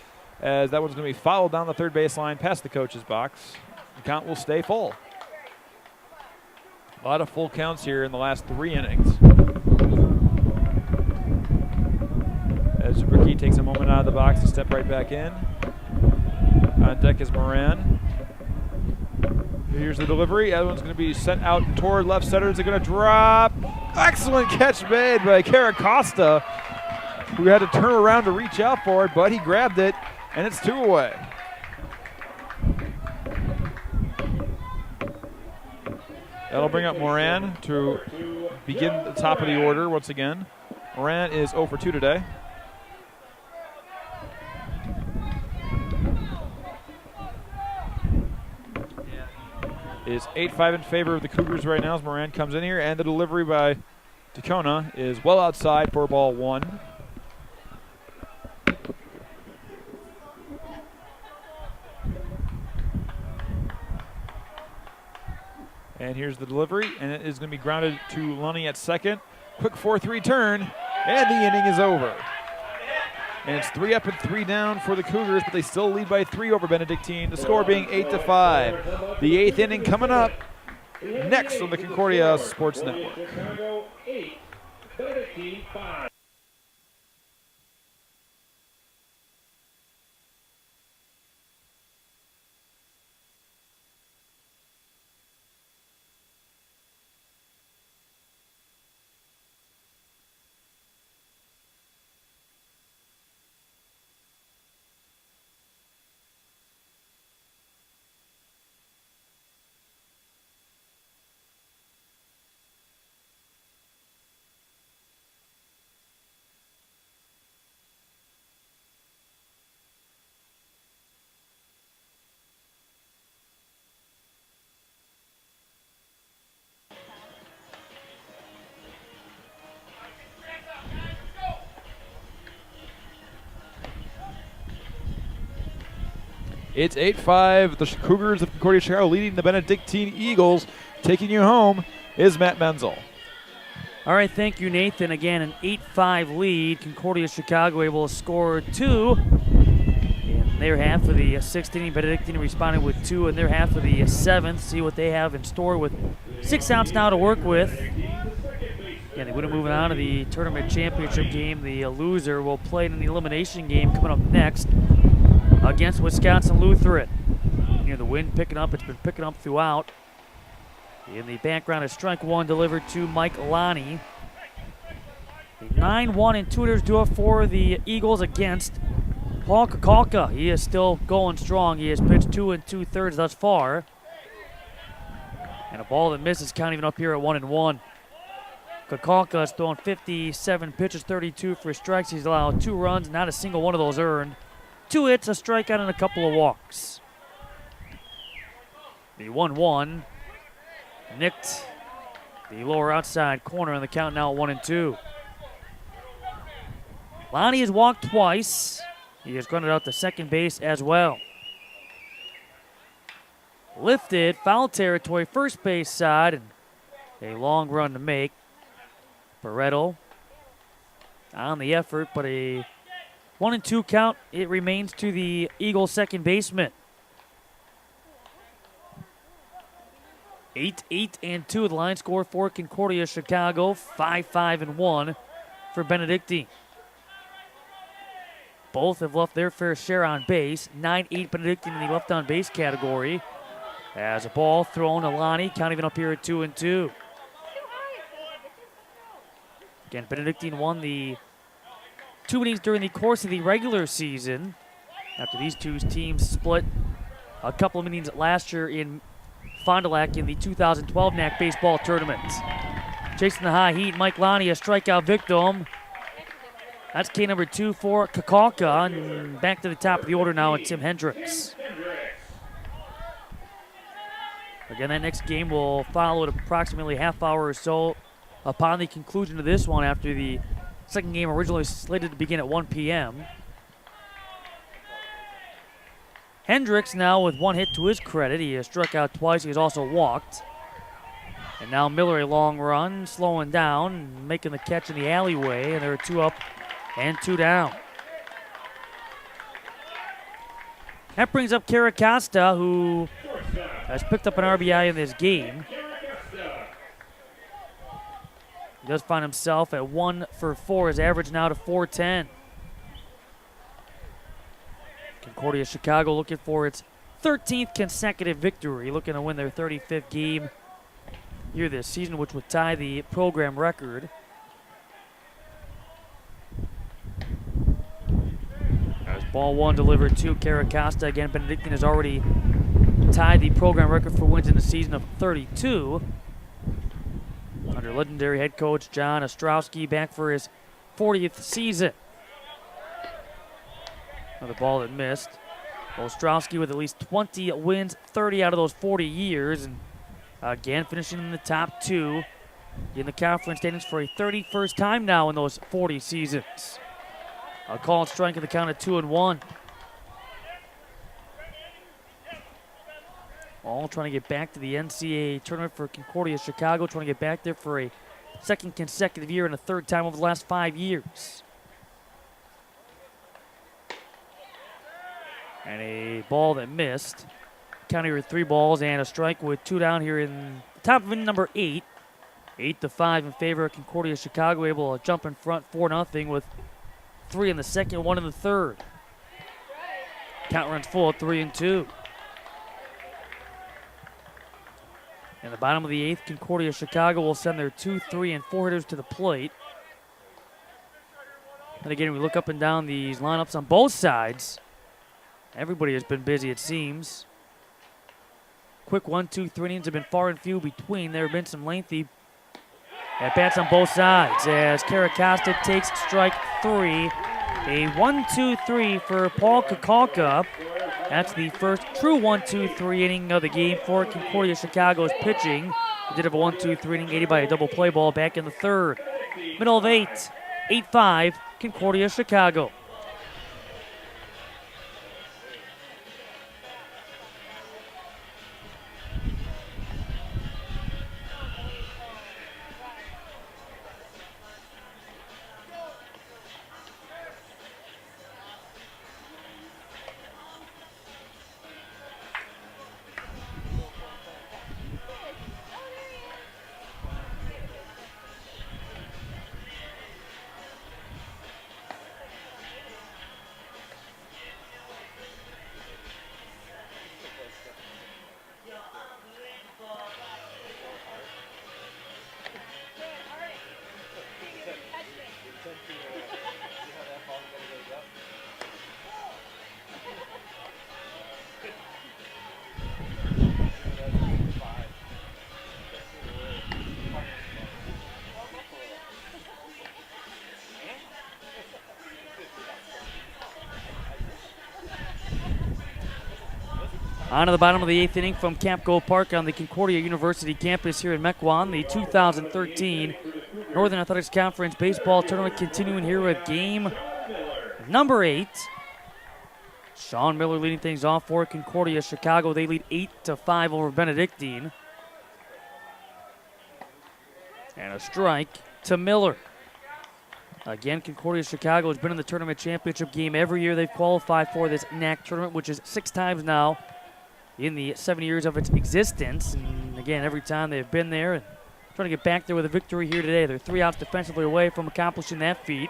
as that one's going to be fouled down the third baseline past the coach's box. The count will stay full. A lot of full counts here in the last 3 innings. As Zubricki takes a moment out of the box to step right back in. On deck is Moran. Here's the delivery. That one's going to be sent out toward left center. Is it going to drop? Excellent catch made by Caracosta, who had to turn around to reach out for it, but he grabbed it, and it's 2 away. That'll bring up Moran to begin the top of the order once again. Moran is 0 for 2 today. Is 8-5 in favor of the Cougars right now as Moran comes in here, and the delivery by Tacona is well outside for ball 1. And here's the delivery, and it is going to be grounded to Lunny at second. Quick 4-3 turn, and the inning is over. And it's 3 up and 3 down for the Cougars, but they still lead by 3 over Benedictine, the score being 8-5. The 8th inning coming up next on the Concordia Sports Network. Chicago 8, Benedictine 5. It's 8-5. The Cougars of Concordia, Chicago leading the Benedictine Eagles. Taking you home is Matt Menzel. All right, thank you, Nathan. Again, an 8-5 lead. Concordia, Chicago able to score 2 in their half of the 6th inning. Benedictine responded with 2 in their half of the 7th. See what they have in store with 6 outs now to work with. Again, they would have moving on to the tournament championship game. The loser will play in an elimination game coming up next against Wisconsin Lutheran. The wind picking up. It's been picking up throughout. In the background is strike 1 delivered to Mike Lonnie. The 9-1 and 2-hitters do it for the Eagles against Paul Kakalka. He is still going strong. He has pitched 2 2/3 thus far. And a ball that misses, count even up here at 1-1. Kakalka has thrown 57 pitches, 32 for strikes. He's allowed 2 runs, not a single one of those earned. 2 hits, a strikeout, and a couple of walks. The 1-1 nicked the lower outside corner, and the count now at 1-2. Lonnie has walked twice. He has grunted out to second base as well. Lifted, foul territory, first base side, and a long run to make. Barreto on the effort, but a 1-2 count. It remains to the Eagles' second baseman. 8-8-2 the line score for Concordia Chicago. 5-5-1 for Benedictine. Both have left their fair share on base. 9-8 Benedictine in the left on base category. As a ball thrown to Lonnie, count even up here at 2-2. Again, Benedictine won the 2 innings during the course of the regular season after these two teams split a couple of innings last year in Fond du Lac in the 2012 NAC baseball tournament. Chasing the high heat, Mike Lonnie, a strikeout victim. That's K number 2 for Kakalka. And back to the top of the order now, it's Tim Hendricks. Again, that next game will follow at approximately a half hour or so upon the conclusion of this one after the second game originally slated to begin at 1 p.m. Hendricks now with 1 hit to his credit. He has struck out twice. He has also walked. And now Miller a long run, slowing down, making the catch in the alleyway, and there are 2 up and 2 down. That brings up Caracasta, who has picked up an RBI in this game. He does find himself at 1 for 4. His average now to .410. Concordia Chicago looking for its 13th consecutive victory, looking to win their 35th game here this season, which would tie the program record. As ball 1 delivered to Caracasta. Again, Benedictine has already tied the program record for wins in the season of 32. Under legendary head coach John Ostrowski, back for his 40th season. Another ball that missed. Ostrowski with at least 20 wins, 30 out of those 40 years. And again, finishing in the top 2 in the conference standings for a 31st time now in those 40 seasons. A call and strike at the count of 2-1. All trying to get back to the NCAA tournament for Concordia Chicago, trying to get back there for a second consecutive year and a third time over the last 5 years. And a ball that missed. Count here with 3 balls and a strike with 2 down here in the top of inning number 8. 8-5 in favor of Concordia Chicago, able to jump in front 4-0 with 3 in the second, 1 in the third. Count runs full at 3-2. In the bottom of the 8th, Concordia Chicago will send their 2, 3, and 4 hitters to the plate. And again, we look up and down these lineups on both sides. Everybody has been busy, it seems. Quick 1, 2, 3 innings have been far and few between. There have been some lengthy at-bats on both sides as Caracasta takes strike 3. A 1-2-3 for Paul Kakalka. That's the first true 1-2-3 inning of the game for Concordia Chicago's pitching. He did have a 1-2-3 inning aided by a double play ball back in the third. Middle of 8, 8-5, Concordia Chicago. On to the bottom of the 8th inning from Kapco Park on the Concordia University campus here in Mequon. The 2013 Northern Athletics Conference Baseball Tournament continuing here with game number 8. Sean Miller leading things off for Concordia Chicago. They lead 8-5 over Benedictine. And a strike to Miller. Again, Concordia Chicago has been in the tournament championship game every year they've qualified for this NAC tournament, which is 6 times now in the 7 years of its existence. And again, every time they've been there and trying to get back there with a victory here today. They're 3 outs defensively away from accomplishing that feat.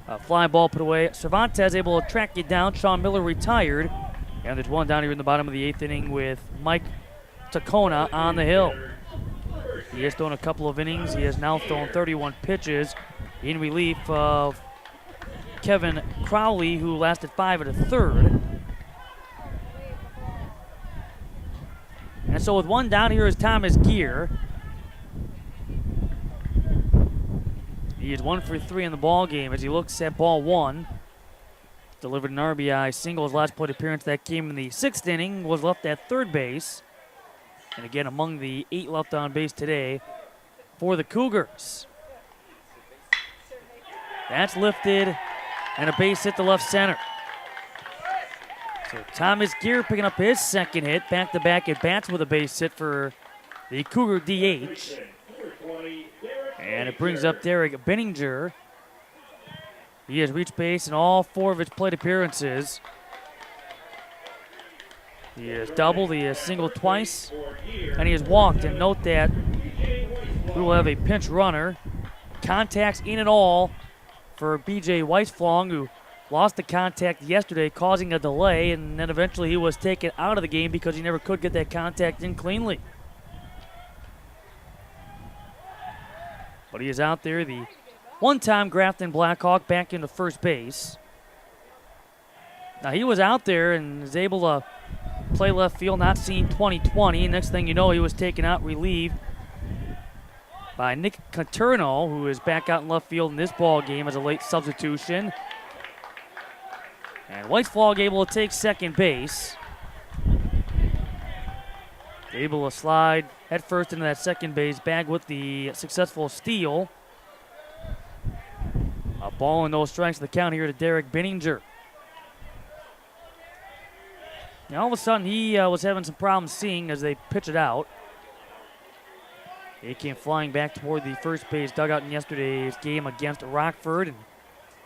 A fly ball put away. Cervantes able to track it down. Sean Miller retired. And there's one down here in the bottom of the 8th inning with Mike Tacona on the hill. He has thrown a couple of innings. He has now thrown 31 pitches in relief of Kevin Crowley, who lasted 5 1/3. And so with one down here is Thomas Gear. He is 1 for 3 in the ball game as he looks at ball 1. Delivered an RBI single. His last plate appearance that came in the 6th inning was left at third base. And again, among the 8 left on base today for the Cougars. That's lifted and a base hit to left center. So Thomas Gear picking up his second hit, back-to-back at bats with a base hit for the Cougar DH. And it brings up Derek Benninger. He has reached base in all 4 of his plate appearances. He has doubled, he has singled twice, and he has walked. And note that we will have a pinch runner. Contacts in and all for B.J. Weisflong, who lost the contact yesterday, causing a delay, and then eventually he was taken out of the game because he never could get that contact in cleanly. But he is out there, the one-time Grafton Blackhawk, back into first base. Now he was out there and was able to play left field, not seen 2020. Next thing you know, he was taken out, relieved by Nick Caterno, who is back out in left field in this ball game as a late substitution. And Weisflog able to take second base. Able to slide headfirst into that second base bag with the successful steal. A ball and no strikes the count here to Derek Benninger. Now all of a sudden he was having some problems seeing as they pitch it out. He came flying back toward the first base dugout in yesterday's game against Rockford. And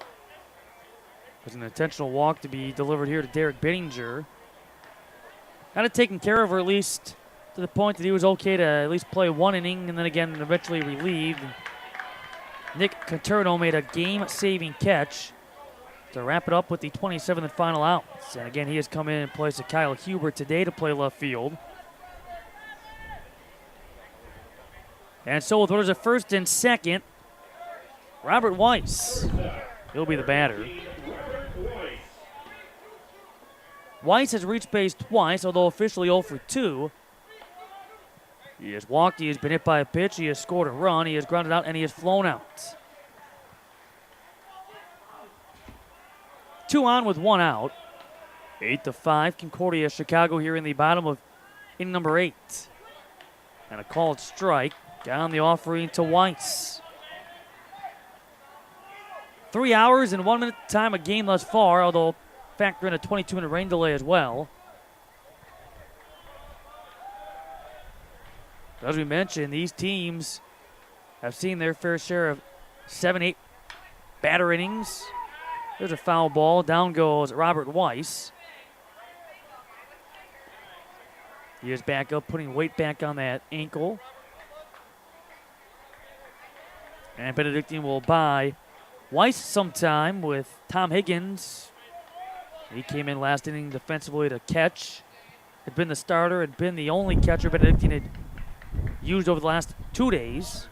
it was an intentional walk to be delivered here to Derek Benninger. Kind of taken care of, or at least to the point that he was okay to at least play 1 inning and then again eventually relieved. Nick Caterno made a game-saving catch to wrap it up with the 27th and final outs. And again, he has come in place of Kyle Huber today to play left field. And so with runners at first and second, Robert Weiss, he'll be the batter. Weiss has reached base twice, although officially 0 for 2. He has walked, he has been hit by a pitch, he has scored a run, he has grounded out, and he has flown out. 2 on with 1 out. 8-5, Concordia Chicago here in the bottom of inning number 8. And a called strike down the offering to Weiss. 3 hours and 1 minute time a game thus far, although factor in a 22-minute rain delay as well. As we mentioned, these teams have seen their fair share of 7-8 batter innings. There's a foul ball. Down goes Robert Weiss. He is back up, putting weight back on that ankle. And Benedictine will buy Weiss some time with Tom Higgins. He came in last inning defensively to catch. Had been the starter, had been the only catcher Benedictine had used over the last 2 days.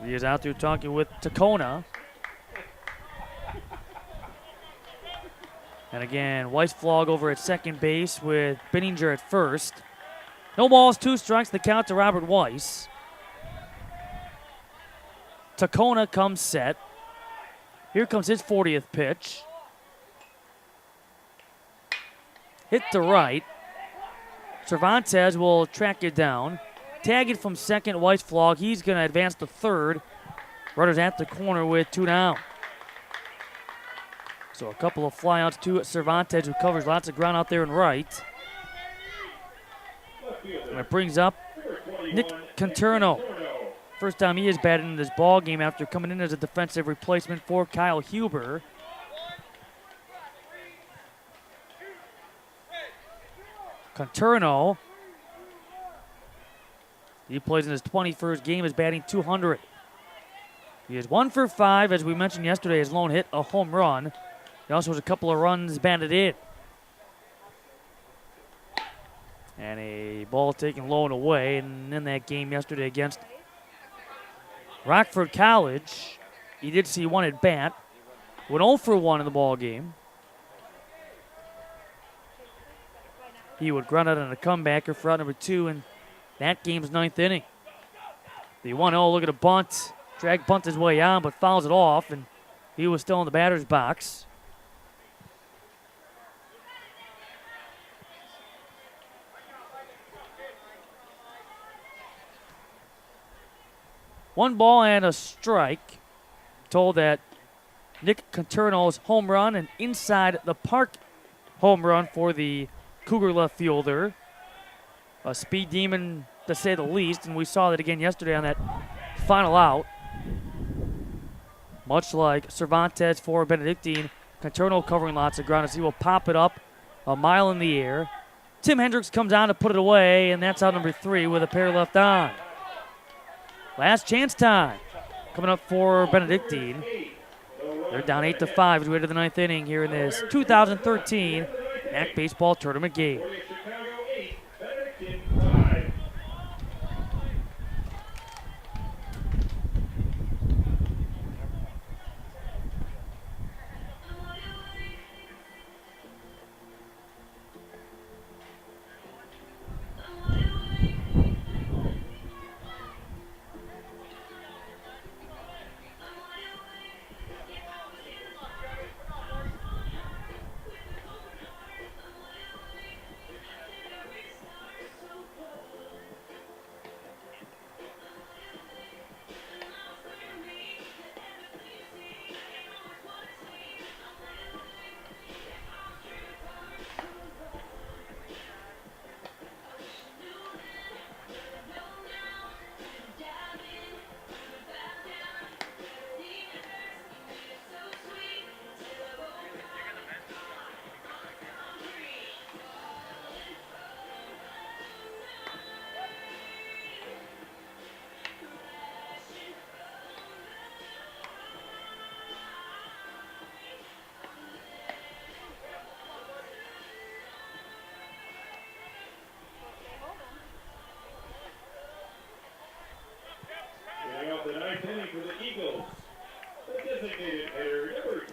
He is out there talking with Tacona. And again, Weisflog over at second base with Benninger at first. No balls, 2 strikes, the count to Robert Weiss. Tacona comes set. Here comes his 40th pitch. Hit to right. Cervantes will track it down. Tag it from second, Weisflog. He's going to advance to third. Runners at the corner with 2 down. So a couple of flyouts to Cervantes, who covers lots of ground out there in right. And it brings up Nick Conterno. First time he has batted in this ball game after coming in as a defensive replacement for Kyle Huber. Conterno, he plays in his 21st game, is batting .200. He is 1 for 5, as we mentioned yesterday. His lone hit, a home run. He also has a couple of runs batted in. And a ball taken low and away. And in that game yesterday against Rockford College, he did see 1 at bat. Went 0 for 1 in the ball game. He would ground out on a comebacker for out number 2 in that game's 9th inning. The 1-0, look at a bunt. Drag bunt his way on, but fouls it off, and he was still in the batter's box. One ball and a strike. Told that Nick Conterno's home run, an inside the park home run for the Cougar left fielder. A speed demon, to say the least, and we saw that again yesterday on that final out. Much like Cervantes for Benedictine, Conterno covering lots of ground as he will pop it up a mile in the air. Tim Hendricks comes on to put it away, and that's out number 3 with a pair left on. Last chance time coming up for Benedictine. They're down 8-5 as we head to the 9th inning here in this 2013 NAC Baseball Tournament game.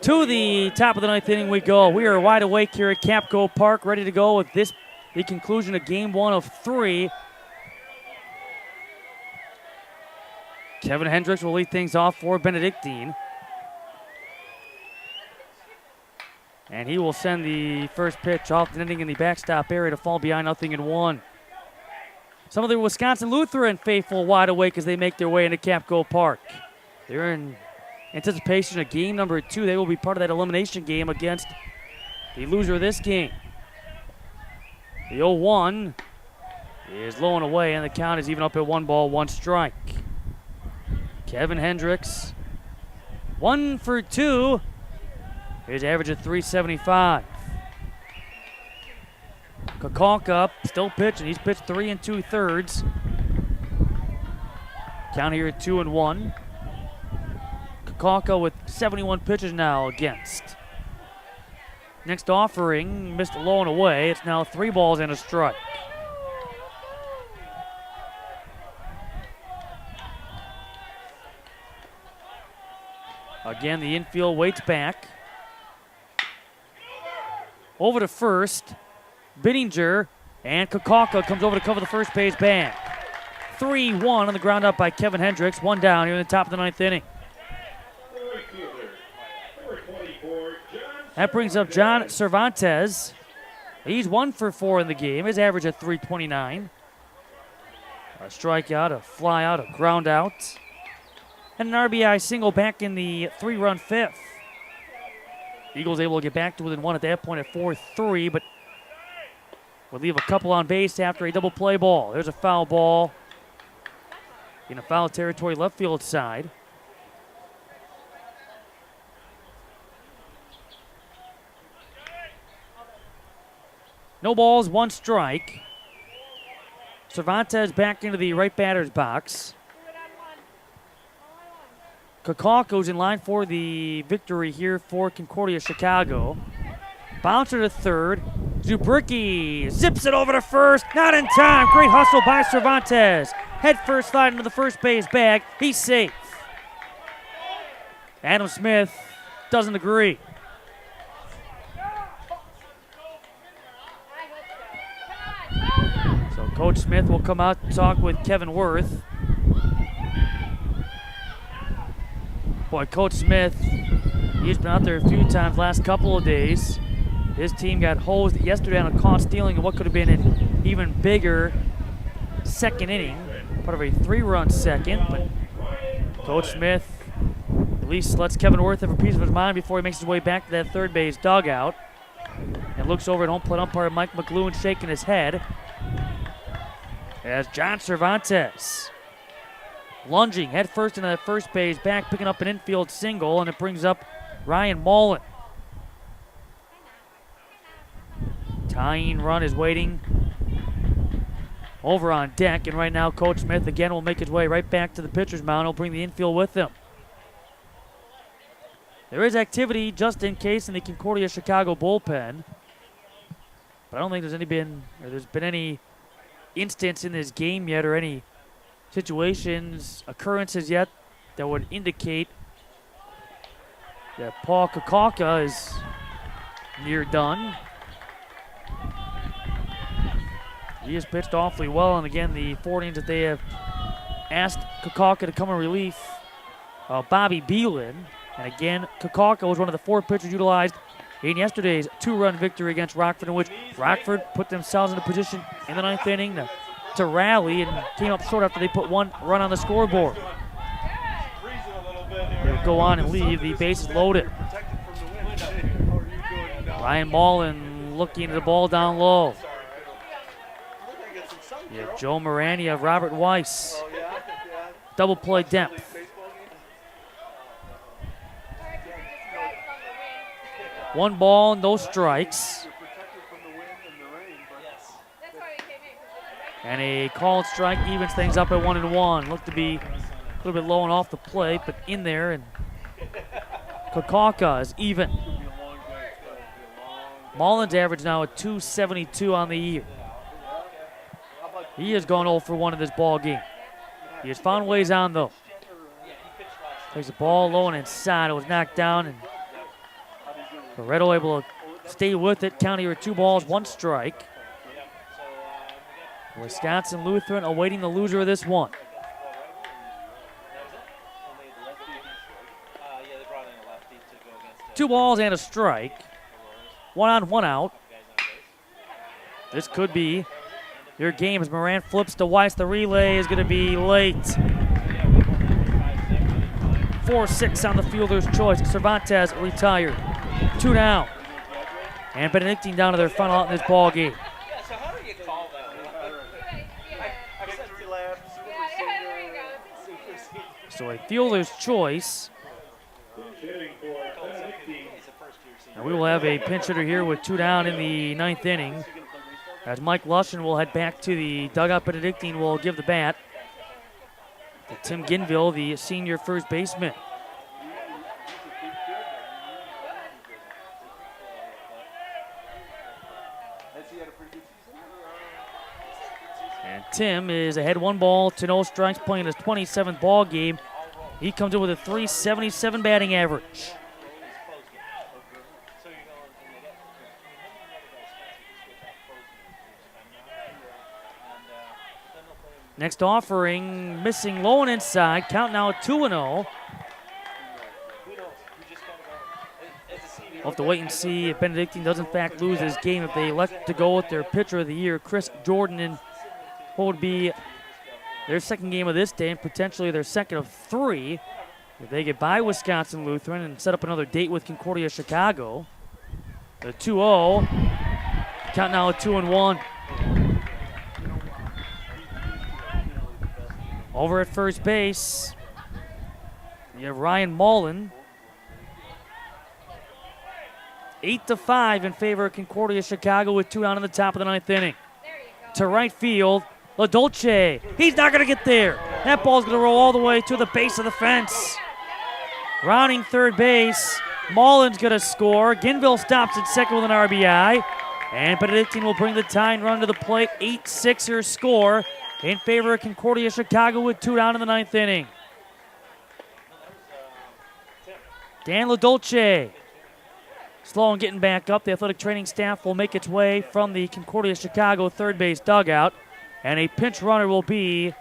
To the top of the 9th inning we go. We are wide awake here at Kapco Park, ready to go with this, the conclusion of game 1 of 3. Kevin Hendricks will lead things off for Benedictine. And he will send the first pitch off the inning in the backstop area to fall behind 0-1. Some of the Wisconsin Lutheran faithful wide awake as they make their way into Kapco Park. They're in anticipation of game number 2. They will be part of that elimination game against the loser of this game. The 0-1 is low and away, and the count is even up at 1-1 strike. Kevin Hendricks, 1 for 2. His average of .375. Kakalka still pitching. He's pitched 3 2/3. Count here at 2-1. Kakalka with 71 pitches now against. Next offering, missed low and away. It's now 3 balls and a strike. Again, the infield waits back. Over to first. Bittinger and Kakalka comes over to cover the first base bag. 3-1 on the ground up by Kevin Hendricks. 1 down here in the top of the 9th inning. That brings up John Cervantes. He's 1 for 4 in the game. His average at .329. A strikeout, a fly out, a ground out, and an RBI single back in the 3-run fifth. Eagles able to get back to within 1 at that point at 4-3, but would leave a couple on base after a double play ball. There's a foul ball in a foul territory left field side. No balls, 1 strike. Cervantes back into the right batter's box. Kapco's in line for the victory here for Concordia Chicago. Bouncer to third. Zubricki zips it over to first. Not in time. Great hustle by Cervantes. Head first slide into the first base bag. He's safe. Adam Smith doesn't agree. So Coach Smith will come out and talk with Kevin Worth. Boy, Coach Smith, he's been out there a few times last couple of days. His team got hosed yesterday on a caught stealing of what could have been an even bigger second inning, part of a 3-run second. But Coach Smith at least lets Kevin Worth have a piece of his mind before he makes his way back to that third base dugout. And looks over at home plate umpire Mike McLuhan shaking his head as John Cervantes lunging head first into that first base back, picking up an infield single, and it brings up Ryan Mullen. Tying run is waiting over on deck, and right now Coach Smith again will make his way right back to the pitcher's mound. He'll bring the infield with him. There is activity just in case in the Concordia Chicago bullpen, but I don't think there's been any instance in this game yet or any occurrences yet that would indicate that Paul Kapco is near done. He has pitched awfully well, and again, the 4 innings that they have asked Kapco to come in relief Bobby Beelan. And again, Kapco was one of the 4 pitchers utilized in yesterday's 2-run victory against Rockford, in which Rockford put themselves in a position in the 9th inning to rally and came up short after they put 1 run on the scoreboard. They'll go on and leave the bases loaded. Ryan Mullen looking at the ball down low. You have Joe Moran, you have Robert Weiss. Double play depth. One ball, no strikes. And a called strike evens things up at 1-1. Looked to be a little bit low and off the plate, but in there, and Kapco is even. Mullen's average now at .272 on the year. He has gone 0 for 1 in this ball game. He has found ways on though. Takes the ball low and inside. It was knocked down, and Loretto able to stay with it. Count here at 2 balls, 1 strike. Wisconsin Lutheran awaiting the loser of this one. Two balls and a strike. 1 on, 1 out. This could be your game as Moran flips to Weiss. The relay is going to be late. 4-6 on the fielder's choice. Cervantes retired. 2 down. And Benedictine down to their final out in this ball game. So how do you call that? So a fielder's choice. And we will have a pinch hitter here with 2 down in the 9th inning. As Mike Lushin will head back to the dugout, Benedictine will give the bat to Tim Ginville, the senior first baseman. And Tim is ahead 1 ball to no strikes, playing his 27th ball game. He comes in with a .377 batting average. Next offering, missing low and inside. Count now at 2-0. We'll have to wait and see if Benedictine does in fact lose this game, if they elect to go with their pitcher of the year, Chris Jordan, in what would be their second game of this day and potentially their second of 3. If they get by Wisconsin Lutheran and set up another date with Concordia Chicago. The 2-0, count now at 2-1. Over at first base, you have Ryan Mullen. 8-5 in favor of Concordia Chicago with 2 down in the top of the 9th inning. To right field, LaDolce. He's not going to get there. That ball's going to roll all the way to the base of the fence. Rounding third base, Mullen's going to score. Ginville stops at second with an RBI. And Benedictine will bring the tying run to the plate. 8-6er score in favor of Concordia Chicago with 2 down in the 9th inning. Dan LaDolce. Slow and getting back up. The athletic training staff will make its way from the Concordia Chicago third base dugout. And a pinch runner will be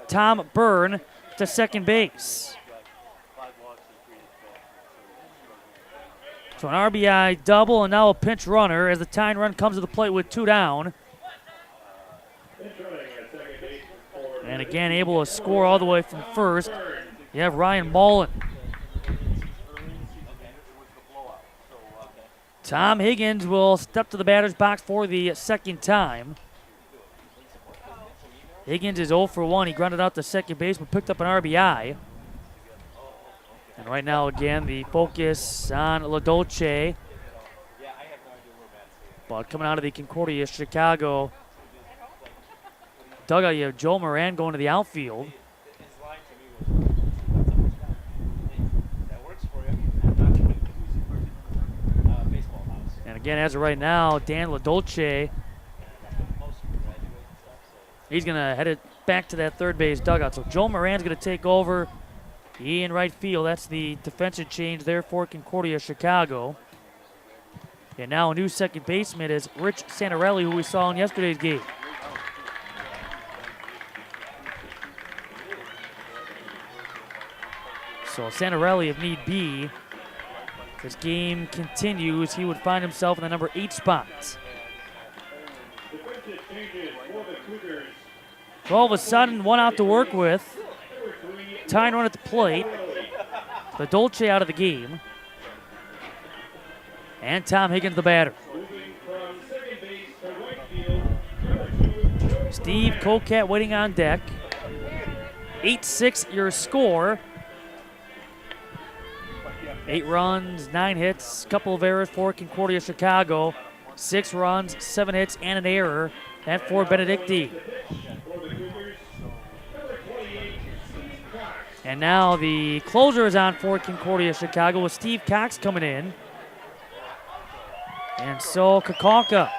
Tom Byrne to second base. So an RBI double and now a pinch runner as the tying run comes to the plate with 2 down. And again, able to score all the way from first. You have Ryan Mullen. Tom Higgins will step to the batter's box for the second time. Higgins is 0 for 1. He grounded out to second base but picked up an RBI. And right now, again, the focus on LaDolce. But coming out of the Concordia Chicago dugout, you have Joe Moran going to the outfield. And again, as of right now, Dan LaDolce, he's going to head it back to that third base dugout. So Joe Moran's going to take over in right field. That's the defensive change there for Concordia Chicago. And now a new second baseman is Rich Santarelli, who we saw in yesterday's game. So Santarelli, if need be, this game continues, he would find himself in the number 8 spot. So all of a sudden, 1 out to work with. Tying run at the plate. LaDolce out of the game. And Tom Higgins, the batter. Steve Kocat waiting on deck. 8-6 your score. 8 runs, 9 hits, couple of errors for Concordia Chicago. 6 runs, 7 hits, and an error. That for Benedictine. And now the closer is on for Concordia Chicago with Steve Cox coming in. And so Kakalka.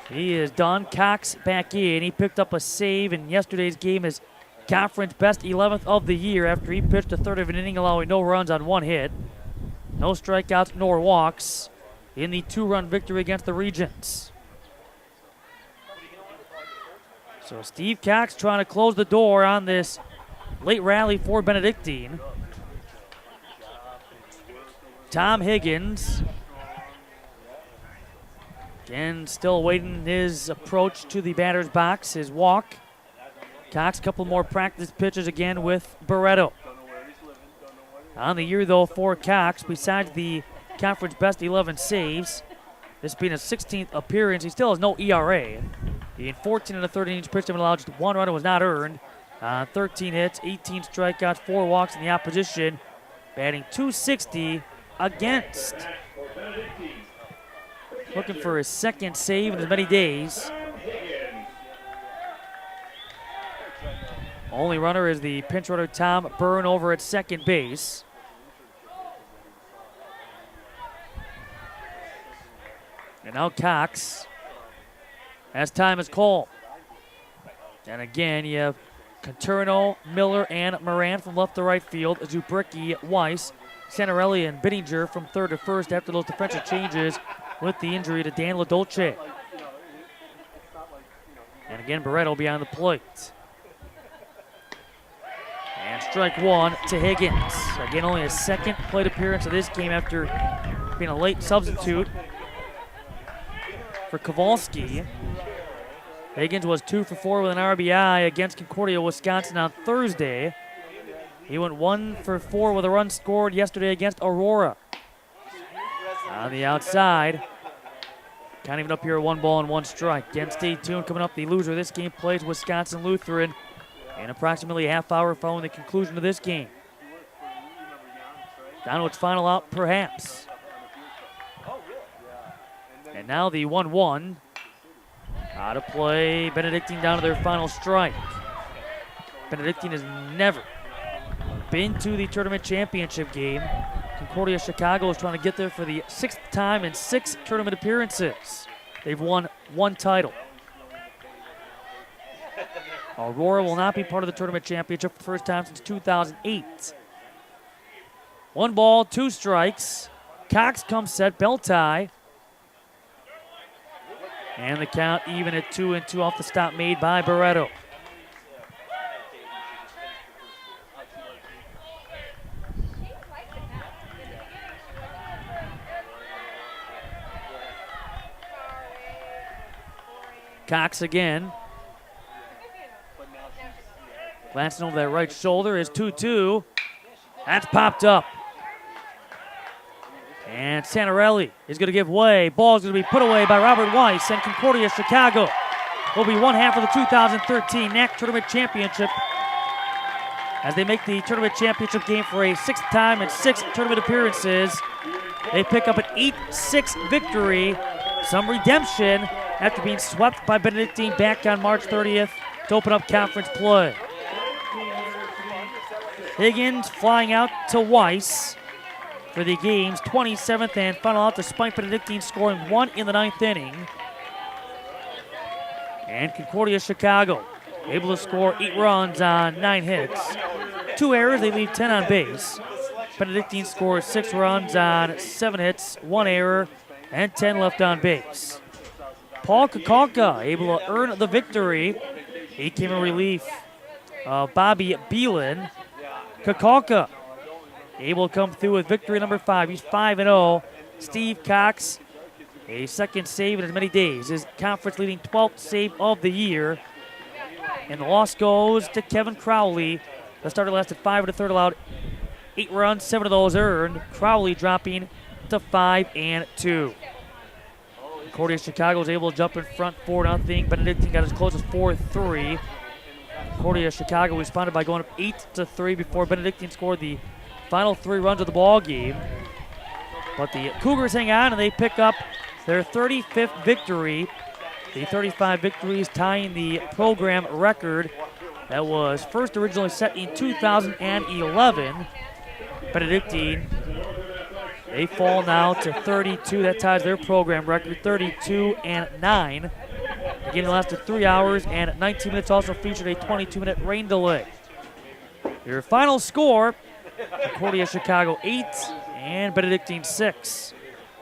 He is done. Cox back in. He picked up a save in yesterday's game, his conference best 11th of the year after he pitched a third of an inning, allowing no runs on 1 hit. No strikeouts nor walks in the 2-run victory against the Regents. So Steve Cox trying to close the door on this late rally for Benedictine. Tom Higgins, again, still awaiting his approach to the batter's box, his walk. Cox, a couple more practice pitches again with Barreto. On the year, though, for Cox, besides the conference best 11 saves, this being his 16th appearance, he still has no ERA. In 14 and a third innings pitched, allowed just 1 run and was not earned. 13 hits, 18 strikeouts, 4 walks in the opposition. Batting .260 against. Looking for his second save in as many days. Only runner is the pinch runner Tom Byrne over at second base. And now Cox, as time is called. And again, you have Conturno, Miller, and Moran from left to right field. Zubricki, Weiss, Santarelli, and Bittinger from third to first after those defensive changes with the injury to Dan LaDolce. And again, Barreto behind the plate. And strike one to Higgins. Again, only a second plate appearance of this game after being a late substitute for Kowalski. Higgins was 2 for 4 with an RBI against Concordia, Wisconsin on Thursday. He went 1 for 4 with a run scored yesterday against Aurora. On the outside, count even up here, 1 ball and 1 strike. Again, stay tuned. Coming up, the loser of this game plays Wisconsin Lutheran in approximately a half hour following the conclusion of this game. Down to its final out, perhaps. And now the 1-1. Out of play, Benedictine down to their final strike. Benedictine has never been to the tournament championship game. Concordia Chicago is trying to get there for the 6th time in 6 tournament appearances. They've won 1 title. Aurora will not be part of the tournament championship for the first time since 2008. 1 ball, 2 strikes. Cox comes set, bell tie. And the count even at 2-2 off the stop made by Barreto. Cox again. Glancing over that right shoulder is 2-2. That's popped up. And Santarelli is going to give way. Ball is going to be put away by Robert Weiss, and Concordia Chicago will be one half of the 2013 NAC Tournament Championship as they make the tournament championship game for a 6th time in 6 tournament appearances. They pick up an 8-6 victory, some redemption after being swept by Benedictine back on March 30th to open up conference play. Higgins flying out to Weiss for the game's 27th and final out, despite Benedictine scoring 1 in the 9th inning. And Concordia Chicago able to score 8 runs on 9 hits. 2 errors, they leave 10 on base. Benedictine scores 6 runs on 7 hits, 1 error, and 10 left on base. Paul Kakalka able to earn the victory. He came in relief of Bobby Beelan. Kakalka able to come through with victory number 5. He's 5-0. Steve Cox, a second save in as many days. His conference leading 12th save of the year. And the loss goes to Kevin Crowley. The starter lasted 5 1/3, allowed 8 runs, 7 of those earned. Crowley dropping to 5-2. Concordia Chicago was able to jump in front 4-0. Benedictine got as close as 4-3. Concordia Chicago responded by going up 8-3 before Benedictine scored the final 3 runs of the ball game. But the Cougars hang on and they pick up their 35th victory. The 35 victories tying the program record that was first originally set in 2011. Benedictine, they fall now to 32. That ties their program record, 32-9. The game lasted 3 hours and 19 minutes, also featured a 22-minute rain delay. Your final score, Concordia Chicago 8 and Benedictine 6.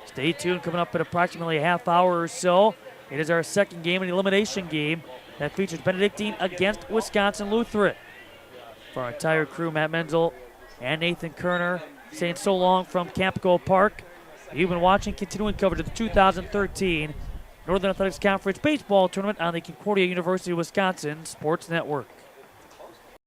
Stay tuned, coming up in approximately a half hour or so. It is our second game, an elimination game that features Benedictine against Wisconsin Lutheran. For our entire crew, Matt Menzel and Nathan Kerner, saying so long from Kapco Park. You've been watching continuing coverage of the 2013 Northern Athletics Conference Baseball Tournament on the Concordia University of Wisconsin Sports Network.